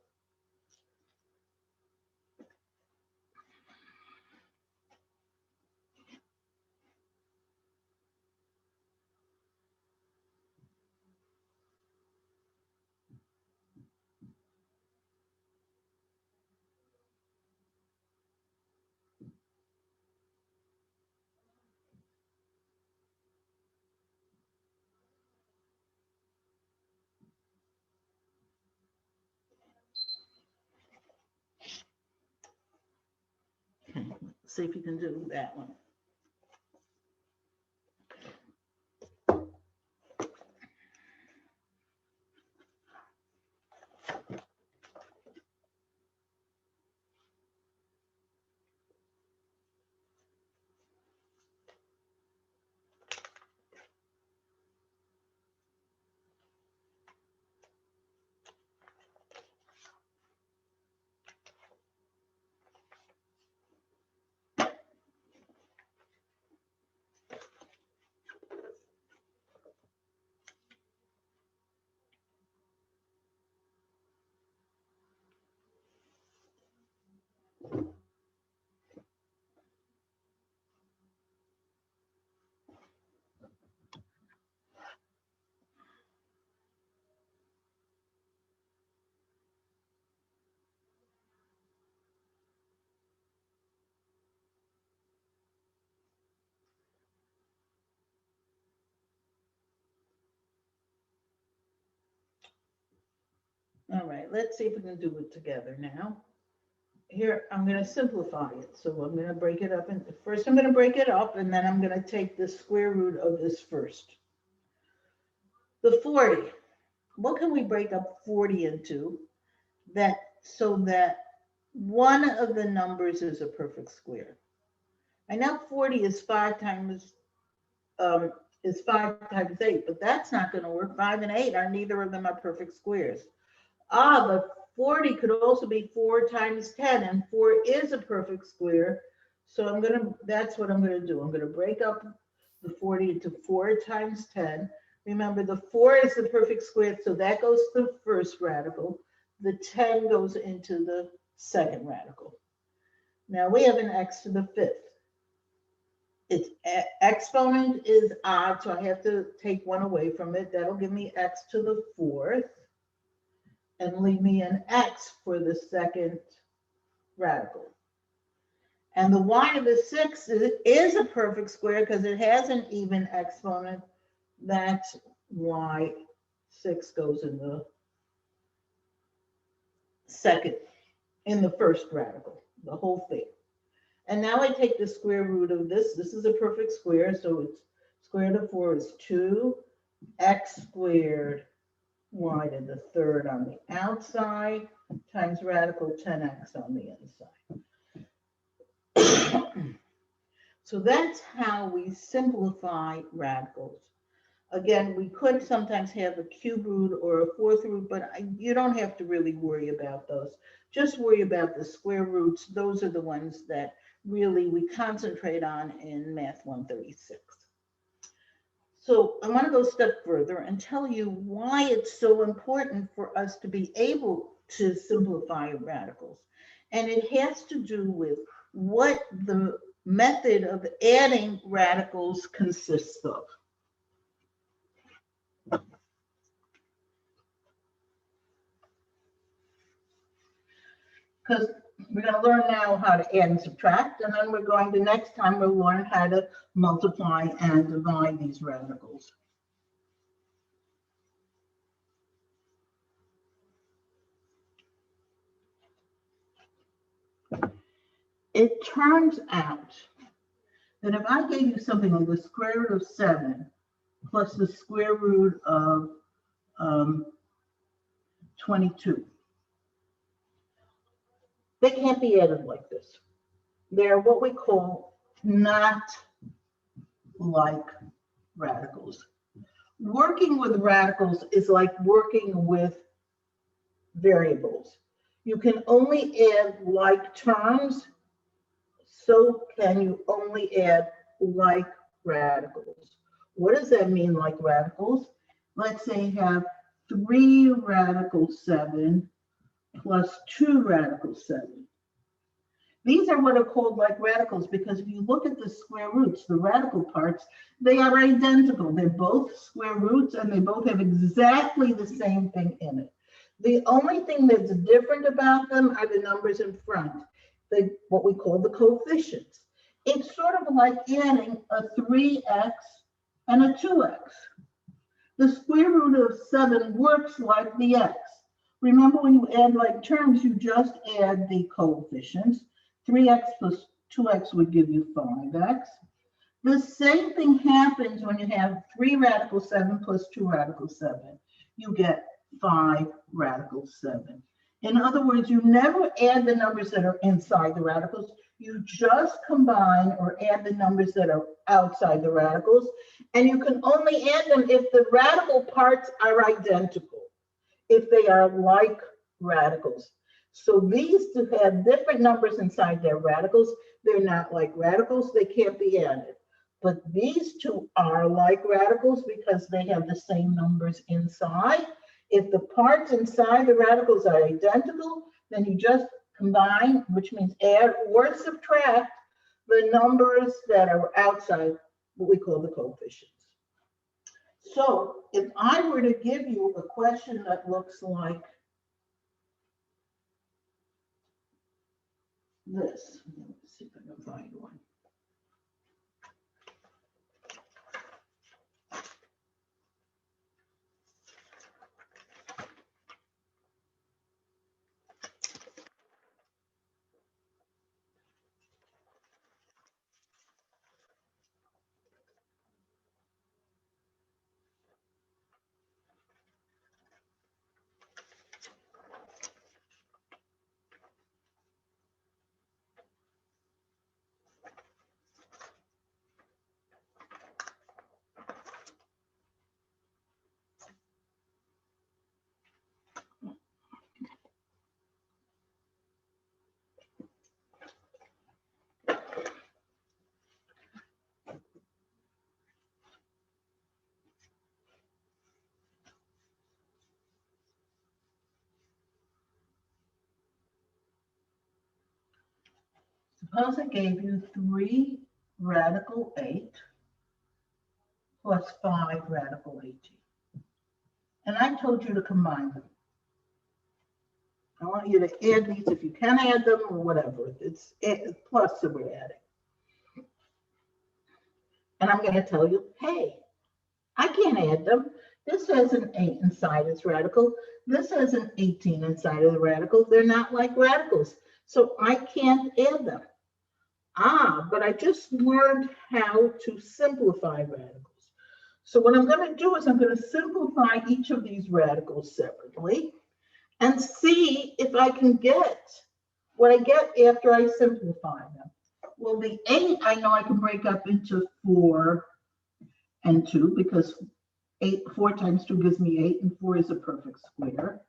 See if you can do that one. All right, let's see if we can do it together now. Here, I'm going to simplify it. So I'm going to break it up. And first, I'm going to break it up, and then I'm going to take the square root of this first. The 40, what can we break up 40 into that so that one of the numbers is a perfect square? I know 40 is 5 times 8, but that's not going to work. 5 and 8 are neither of them are perfect squares. But 40 could also be 4 times 10, and 4 is a perfect square. So that's what I'm gonna do. I'm gonna break up the 40 into 4 times 10. Remember, the 4 is the perfect square, so that goes to the first radical. The 10 goes into the second radical. Now we have an x to the fifth. Its exponent is odd, so I have to take one away from it. That'll give me x to the fourth and leave me an x for the second radical. And the y to the sixth is a perfect square because it has an even exponent. That's why 6 goes in the first radical, the whole thing. And now I take the square root of this. This is a perfect square, so it's square root of 4 is 2x squared y to the third on the outside times radical 10x on the inside. So that's how we simplify radicals. Again, we could sometimes have a cube root or a fourth root, but you don't have to really worry about those. Just worry about the square roots. Those are the ones that really we concentrate on in Math 136. So I want to go a step further and tell you why it's so important for us to be able to simplify radicals. And it has to do with what the method of adding radicals consists of. Because we're going to learn now how to add and subtract, and then we're going to, next time, we'll learn how to multiply and divide these radicals. It turns out that if I gave you something like the square root of 7 plus the square root of 22, they can't be added like this. They're what we call not like radicals. Working with radicals is like working with variables. You can only add like terms, so can you only add like radicals. What does that mean, like radicals? Let's say you have 3 radical 7 plus 2 radical 7. These are what are called like radicals because if you look at the square roots, the radical parts, they are identical. They're both square roots and they both have exactly the same thing in it. The only thing that's different about them are the numbers in front, what we call the coefficients. It's sort of like adding a 3x and a 2x. The square root of 7 works like the x. Remember, when you add like terms, you just add the coefficients. 3x plus 2x would give you 5x. The same thing happens when you have 3 radical 7 plus 2 radical 7. You get 5 radical 7. In other words, you never add the numbers that are inside the radicals. You just combine or add the numbers that are outside the radicals. And you can only add them if the radical parts are identical, if they are like radicals. So these two have different numbers inside their radicals. They're not like radicals. They can't be added. But these two are like radicals because they have the same numbers inside. If the parts inside the radicals are identical, then you just combine, which means add or subtract the numbers that are outside what we call the coefficients. So if I were to give you a question that looks like this, let's see if I can find one. Suppose I gave you 3 radical 8 plus 5 radical 18. And I told you to combine them. I want you to add these if you can add them or whatever. It's plus that we're adding. And I'm going to tell you, hey, I can't add them. This has an 8 inside its radical. This has an 18 inside of the radical. They're not like radicals. So I can't add them. But I just learned how to simplify radicals. So what I'm going to do is I'm going to simplify each of these radicals separately and see if I can get what I get after I simplify them. Well, the 8 I know I can break up into 4 and 2 because 4 times 2 gives me 8 and 4 is a perfect square.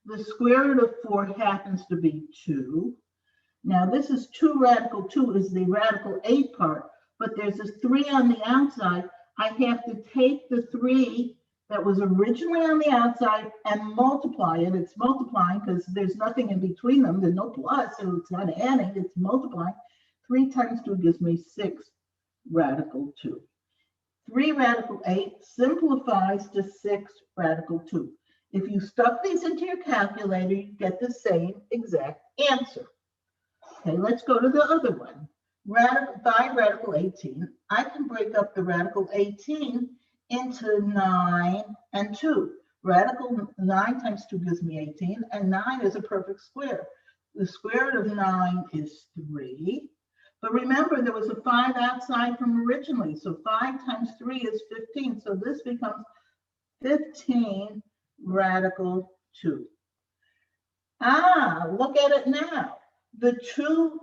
The square root of 4 happens to be 2. Now this is 2 radical 2 is the radical 8 part, but there's this 3 on the outside. I have to take the 3 that was originally on the outside and multiply it. It's multiplying because there's nothing in between them. There's no plus, so it's not adding, it's multiplying. 3 times 2 gives me 6 radical 2. 3 radical 8 simplifies to 6 radical 2. If you stuff these into your calculator, you get the same exact answer. Okay, let's go to the other one. 5 radical 18. I can break up the radical 18 into 9 and 2. Radical 9 times 2 gives me 18, and 9 is a perfect square. The square root of 9 is 3. But remember, there was a 5 outside from originally. So 5 times 3 is 15. So this becomes 15 radical 2. Look at it now. The 2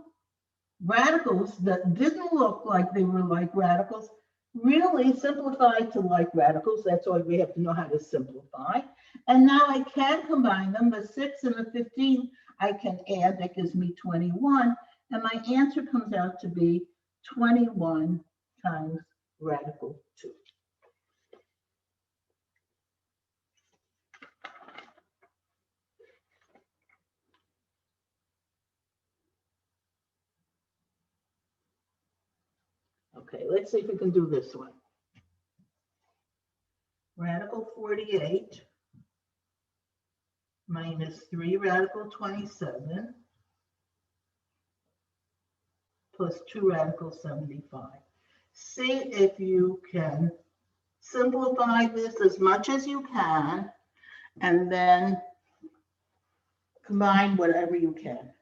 radicals that didn't look like they were like radicals really simplified to like radicals. That's why we have to know how to simplify. And now I can combine them. The 6 and the 15 I can add. That gives me 21. And my answer comes out to be 21 times radical 2. Okay, let's see if we can do this one. Radical 48 minus 3 radical 27 plus 2 radical 75. See if you can simplify this as much as you can and then combine whatever you can.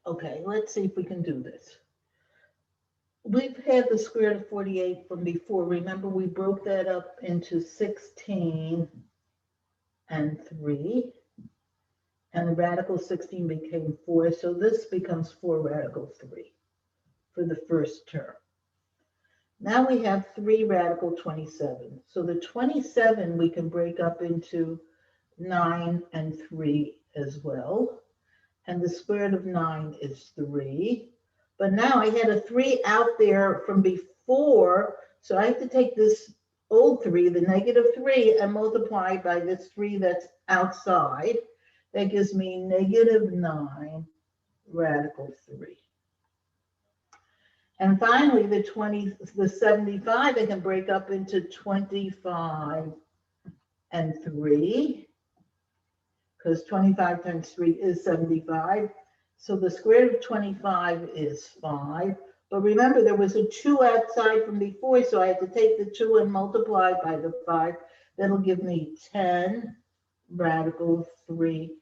Okay, let's see if we can do this. we've had the square root of 48 from before. Remember, we broke that up into 16 and 3. And the radical 16 became 4. So this becomes 4 radical 3 for the first term. Now we have 3 radical 27. So the 27 we can break up into 9 and 3 as well. And the square root of 9 is 3. But now I had a 3 out there from before, so I have to take this old 3, the negative 3, and multiply by this 3 that's outside. That gives me negative 9 radical 3. And finally, the 75 I can break up into 25 and 3, because 25 times 3 is 75. So the square root of 25 is 5. But remember, there was a 2 outside from before, so I had to take the 2 and multiply by the 5. That'll give me 10 radical 3.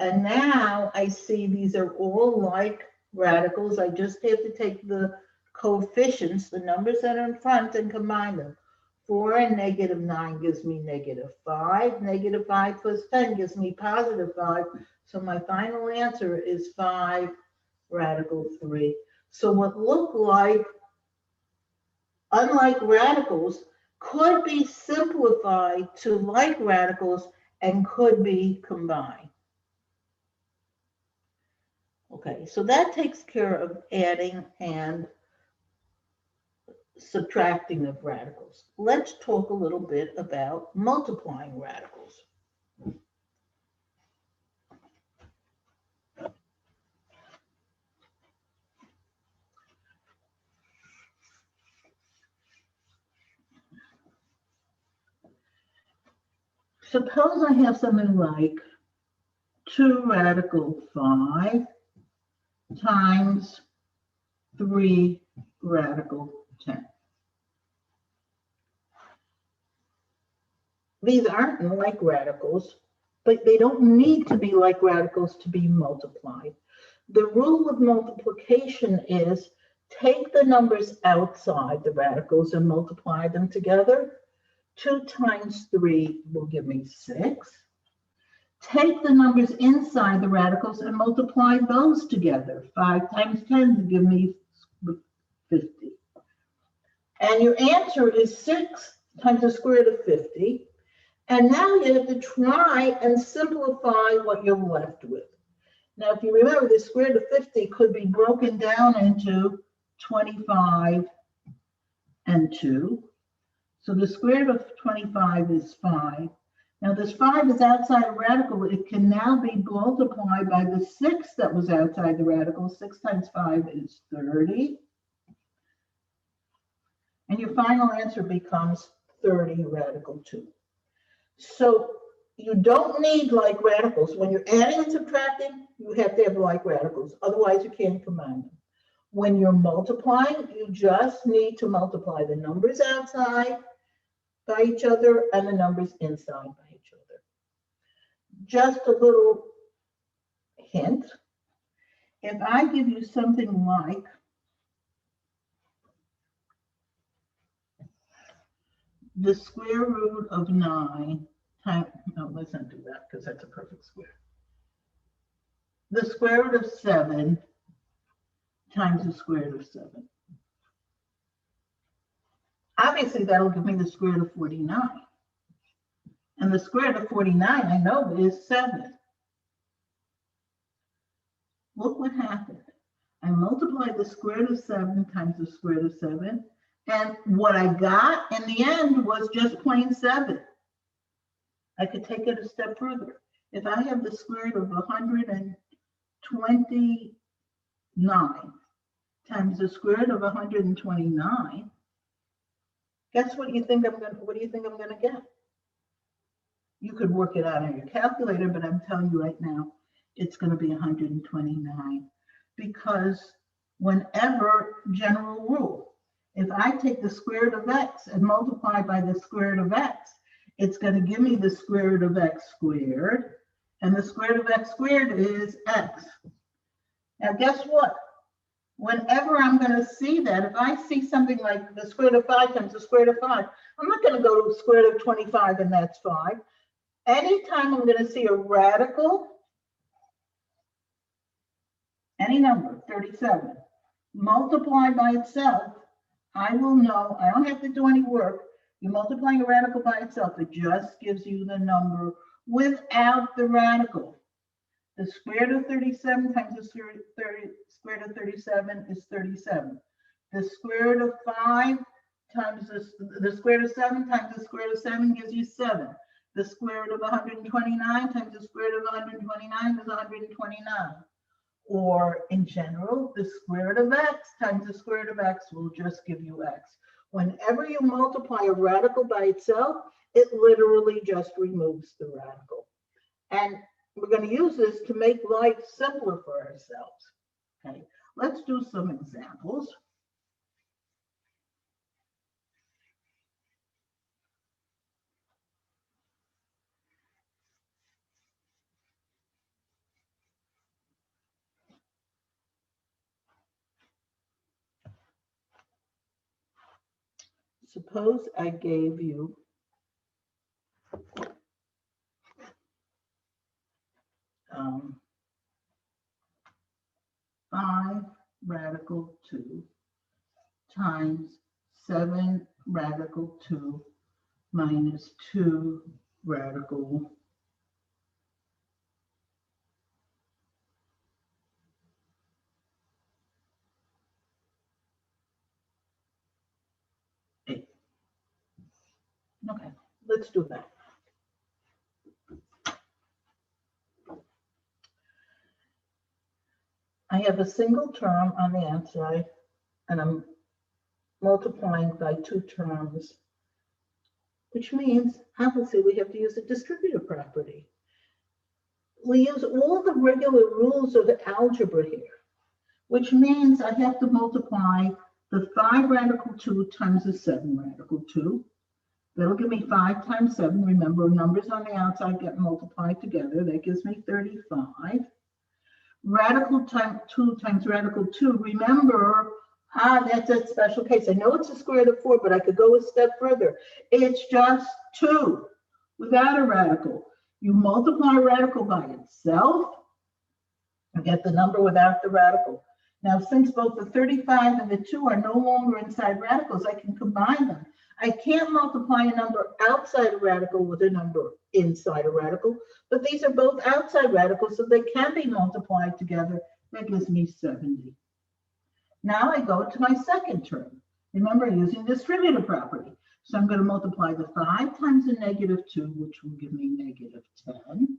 And now I see these are all like radicals. I just have to take the coefficients, the numbers that are in front, and combine them. 4 and negative 9 gives me negative 5. Negative 5 plus 10 gives me positive 5. So my final answer is 5 radical 3. So what looked like unlike radicals could be simplified to like radicals and could be combined. Okay, so that takes care of adding and subtracting of radicals. Let's talk a little bit about multiplying radicals. Suppose I have something like 2 radical 5 times 3 radical 10. These aren't like radicals, but they don't need to be like radicals to be multiplied. The rule of multiplication is take the numbers outside the radicals and multiply them together. 2 times 3 will give me 6. Take the numbers inside the radicals and multiply those together. 5 times 10 will give me 50. And your answer is 6 times the square root of 50. And now you have to try and simplify what you're left with. Now, if you remember, the square root of 50 could be broken down into 25 and 2. So the square root of 25 is 5. Now this 5 is outside a radical. It can now be multiplied by the 6 that was outside the radical. 6 times 5 is 30. And your final answer becomes 30 radical 2. So you don't need like radicals. When you're adding and subtracting, you have to have like radicals. Otherwise, you can't combine them. When you're multiplying, you just need to multiply the numbers outside by each other and the numbers inside by each other. Just a little hint. If I give you something like the square root of 9 times, no, let's not do that because that's a perfect square. The square root of 7 times the square root of 7. Obviously, that'll give me the square root of 49. And the square root of 49, I know, is 7. Look what happened. I multiplied the square root of 7 times the square root of 7. And what I got in the end was just plain 7. I could take it a step further. If I have the square root of 129 times the square root of 129, guess what you think I'm gonna get? You could work it out on your calculator, but I'm telling you right now, it's gonna be 129, because whenever, general rule, if I take the square root of x and multiply by the square root of x, it's gonna give me the square root of x squared, and the square root of x squared is x. Now guess what? Whenever I'm going to see that, if I see something like the square root of 5 times the square root of 5, I'm not going to go to the square root of 25 and that's 5. Anytime I'm going to see a radical, any number, 37, multiplied by itself, I will know, I don't have to do any work. You're multiplying a radical by itself, it just gives you the number without the radical. The square root of 37 times the square root of 37 is 37. The square root of 5 times the square root of 7 times the square root of 7 gives you 7. The square root of 129 times the square root of 129 is 129. Or in general, the square root of x times the square root of x will just give you x. Whenever you multiply a radical by itself, it literally just removes the radical. And we're going to use this to make life simpler for ourselves. Okay, let's do some examples. Suppose I gave you um, 5 radical 2 times 7 radical 2 minus 2 radical 8. Okay, let's do that. I have a single term on the outside, and I'm multiplying by 2 terms, which means, obviously, we have to use a distributive property. We use all the regular rules of algebra here, which means I have to multiply the 5 radical 2 times the 7 radical 2. That'll give me 5 times 7. Remember, numbers on the outside get multiplied together. That gives me 35. Radical 2 times radical 2. Remember, that's a special case. I know it's a square root of 4, but I could go a step further. It's just 2 without a radical. You multiply a radical by itself and get the number without the radical. Now, since both the 35 and the 2 are no longer inside radicals, I can combine them. I can't multiply a number outside a radical with a number inside a radical, but these are both outside radicals, so they can be multiplied together. That gives me 70. Now I go to my second term. Remember, using the distributive property. So I'm going to multiply the 5 times the negative 2, which will give me negative 10.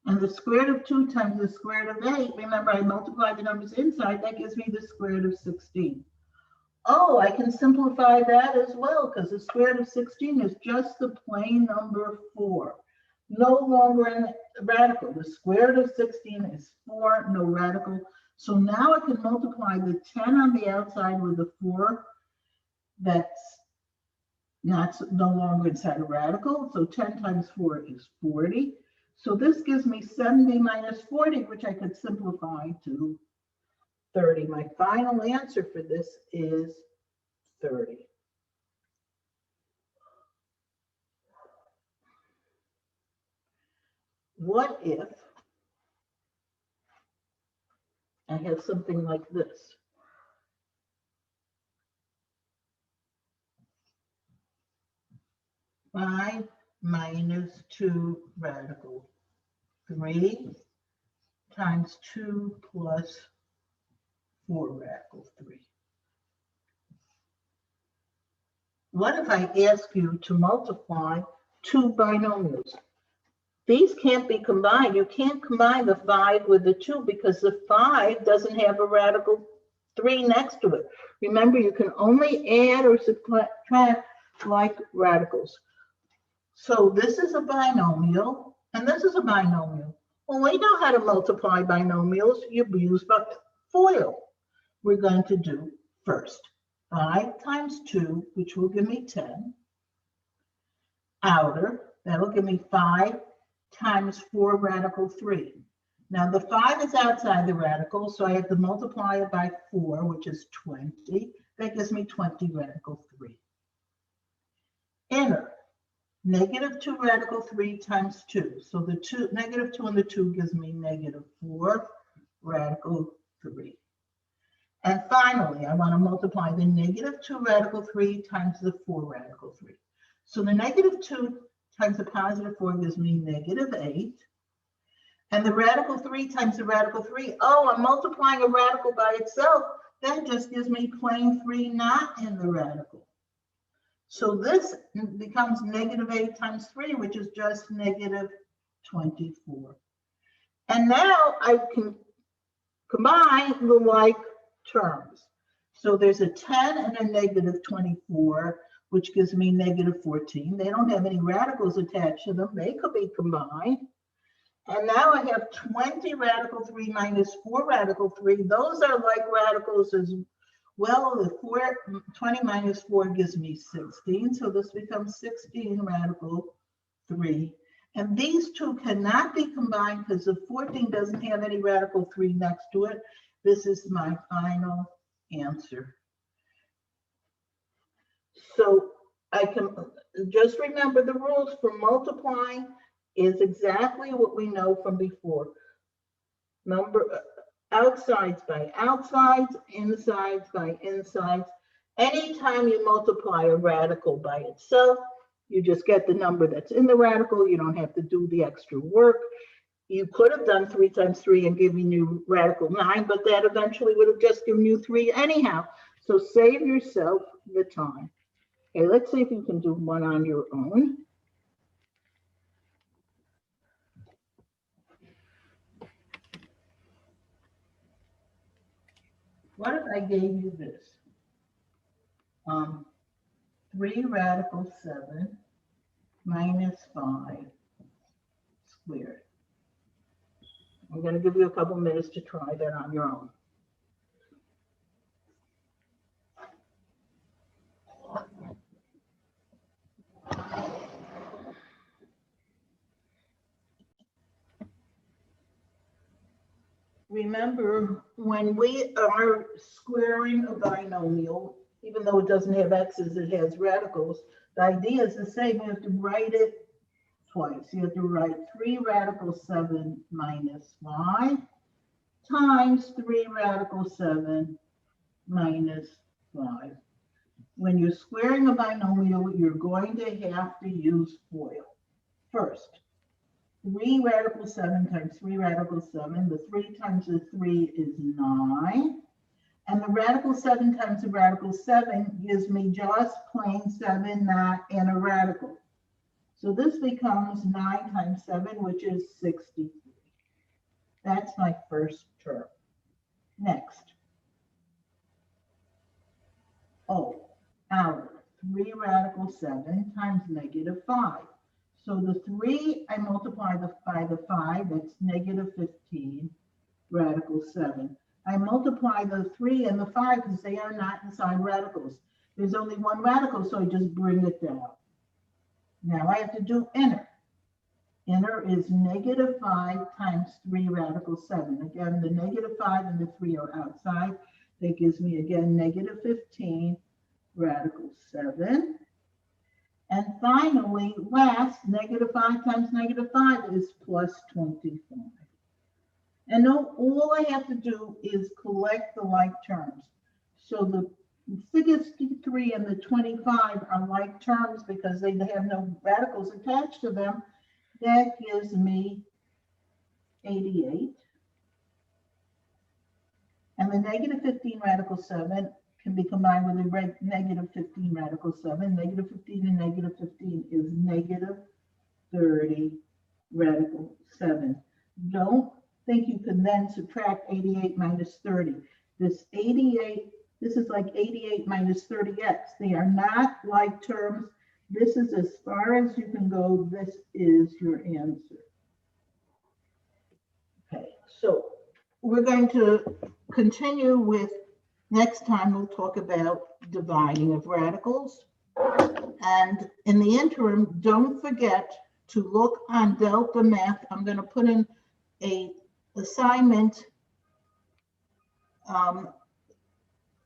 And the square root of 2 times the square root of 8, remember, I multiply the numbers inside, that gives me the square root of 16. Oh, I can simplify that as well, because the square root of 16 is just the plain number 4. No longer in radical. The square root of 16 is 4, no radical. So now I can multiply the 10 on the outside with the 4. That's no longer inside a radical. So 10 times 4 is 40. So this gives me 70 minus 40, which I could simplify to 30. My final answer for this is 30. What if I have something like this? Five minus 2 radical 3 times 2 plus 4 radical 3. What if I ask you to multiply 2 binomials? These can't be combined. You can't combine the 5 with the 2 because the 5 doesn't have a radical 3 next to it. Remember, you can only add or subtract like radicals. So this is a binomial, and this is a binomial. Well, we know how to multiply binomials. You use FOIL. We're going to do first 5 times 2, which will give me 10. Outer, that'll give me 5 times 4 radical 3. Now the 5 is outside the radical, so I have to multiply it by 4, which is 20. That gives me 20 radical 3. Inner, negative 2 radical 3 times 2. So the negative 2 and the 2 gives me negative 4 radical 3. And finally, I want to multiply the negative 2 radical 3 times the 4 radical 3. So the negative 2 times the positive 4 gives me negative 8. And the radical 3 times the radical 3, oh, I'm multiplying a radical by itself. That just gives me plain 3 not in the radical. So this becomes negative 8 times 3, which is just negative 24. And now I can combine the like terms. So there's a 10 and a negative 24, which gives me negative 14. They don't have any radicals attached to them. They could be combined. And now I have 20 radical 3 minus 4 radical 3. Those are like radicals as well. The 20 minus 4 gives me 16. So this becomes 16 radical 3. And these two cannot be combined because the 14 doesn't have any radical 3 next to it. This is my final answer. So I can just remember the rules for multiplying is exactly what we know from before. Number outsides by outsides, insides by insides. Anytime you multiply a radical by itself, you just get the number that's in the radical. You don't have to do the extra work. You could have done 3 times 3 and given you radical 9, but that eventually would have just given you 3 anyhow. So save yourself the time. Okay, let's see if you can do one on your own. What if I gave you this? 3 radical 7 minus 5 squared. I'm going to give you a couple minutes to try that on your own. Remember, when we are squaring a binomial, even though it doesn't have x's, it has radicals, the idea is the same. You have to write it twice. You have to write 3 radical 7 minus 5 times 3 radical 7 minus 5. When you're squaring a binomial, you're going to have to use FOIL. First, 3 radical 7 times 3 radical 7. The 3 times the 3 is 9. And the radical 7 times the radical 7 gives me just plain 7 not in a radical. So this becomes 9 times 7, which is 63. That's my first term. Next. Oh, our 3 radical 7 times negative 5. So the 3, I multiply by the 5, that's negative 15 radical 7. I multiply the 3 and the 5 because they are not inside radicals. There's only one radical, so I just bring it down. Now I have to do inner. Inner is negative 5 times 3 radical 7. Again, the negative 5 and the 3 are outside. That gives me, again, negative 15 radical 7. And finally, last, negative 5 times negative 5 is plus 25. And now all I have to do is collect the like terms. So the 63 and the 25 are like terms because they have no radicals attached to them. That gives me 88. And the negative 15 radical 7 can be combined with a negative 15 radical 7. Negative 15 and negative 15 is negative 30 radical 7. Don't think you can then subtract 88 minus 30. This 88, this is like 88 minus 30x. They are not like terms. This is as far as you can go. This is your answer. Okay, so we're going to continue with, next time we'll talk about dividing of radicals. And in the interim, don't forget to look on Delta Math. I'm going to put in a assignment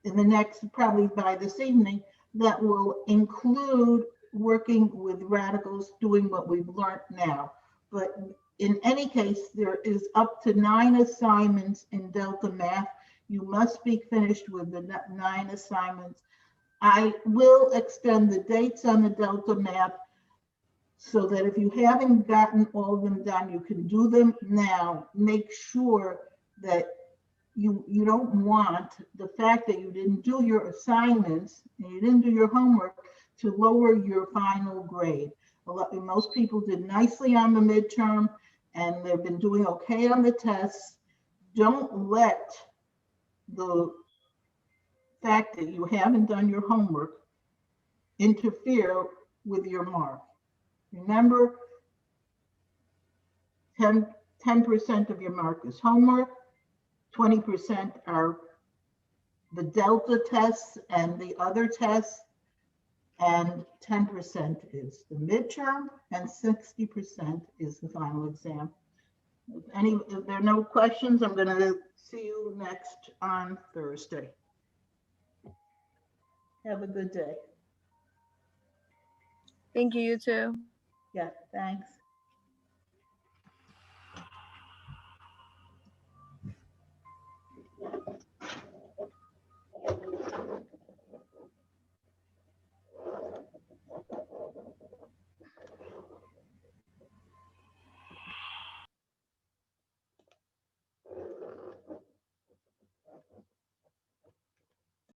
in the next, probably by this evening, that will include working with radicals, doing what we've learned now. But in any case, there is up to 9 assignments in Delta Math. You must be finished with the 9 assignments. I will extend the dates on the Delta Math so that if you haven't gotten all of them done, you can do them now. Make sure that you don't want the fact that you didn't do your assignments and you didn't do your homework to lower your final grade. Most people did nicely on the midterm and they've been doing okay on the tests. Don't let the fact that you haven't done your homework interfere with your mark. Remember, 10% of your mark is homework, 20% are the Delta tests and the other tests, and 10% is the midterm, and 60% is the final exam. If there are no questions, I'm going to see you next on Thursday. Have a good day. Thank you, you too. Yeah, thanks.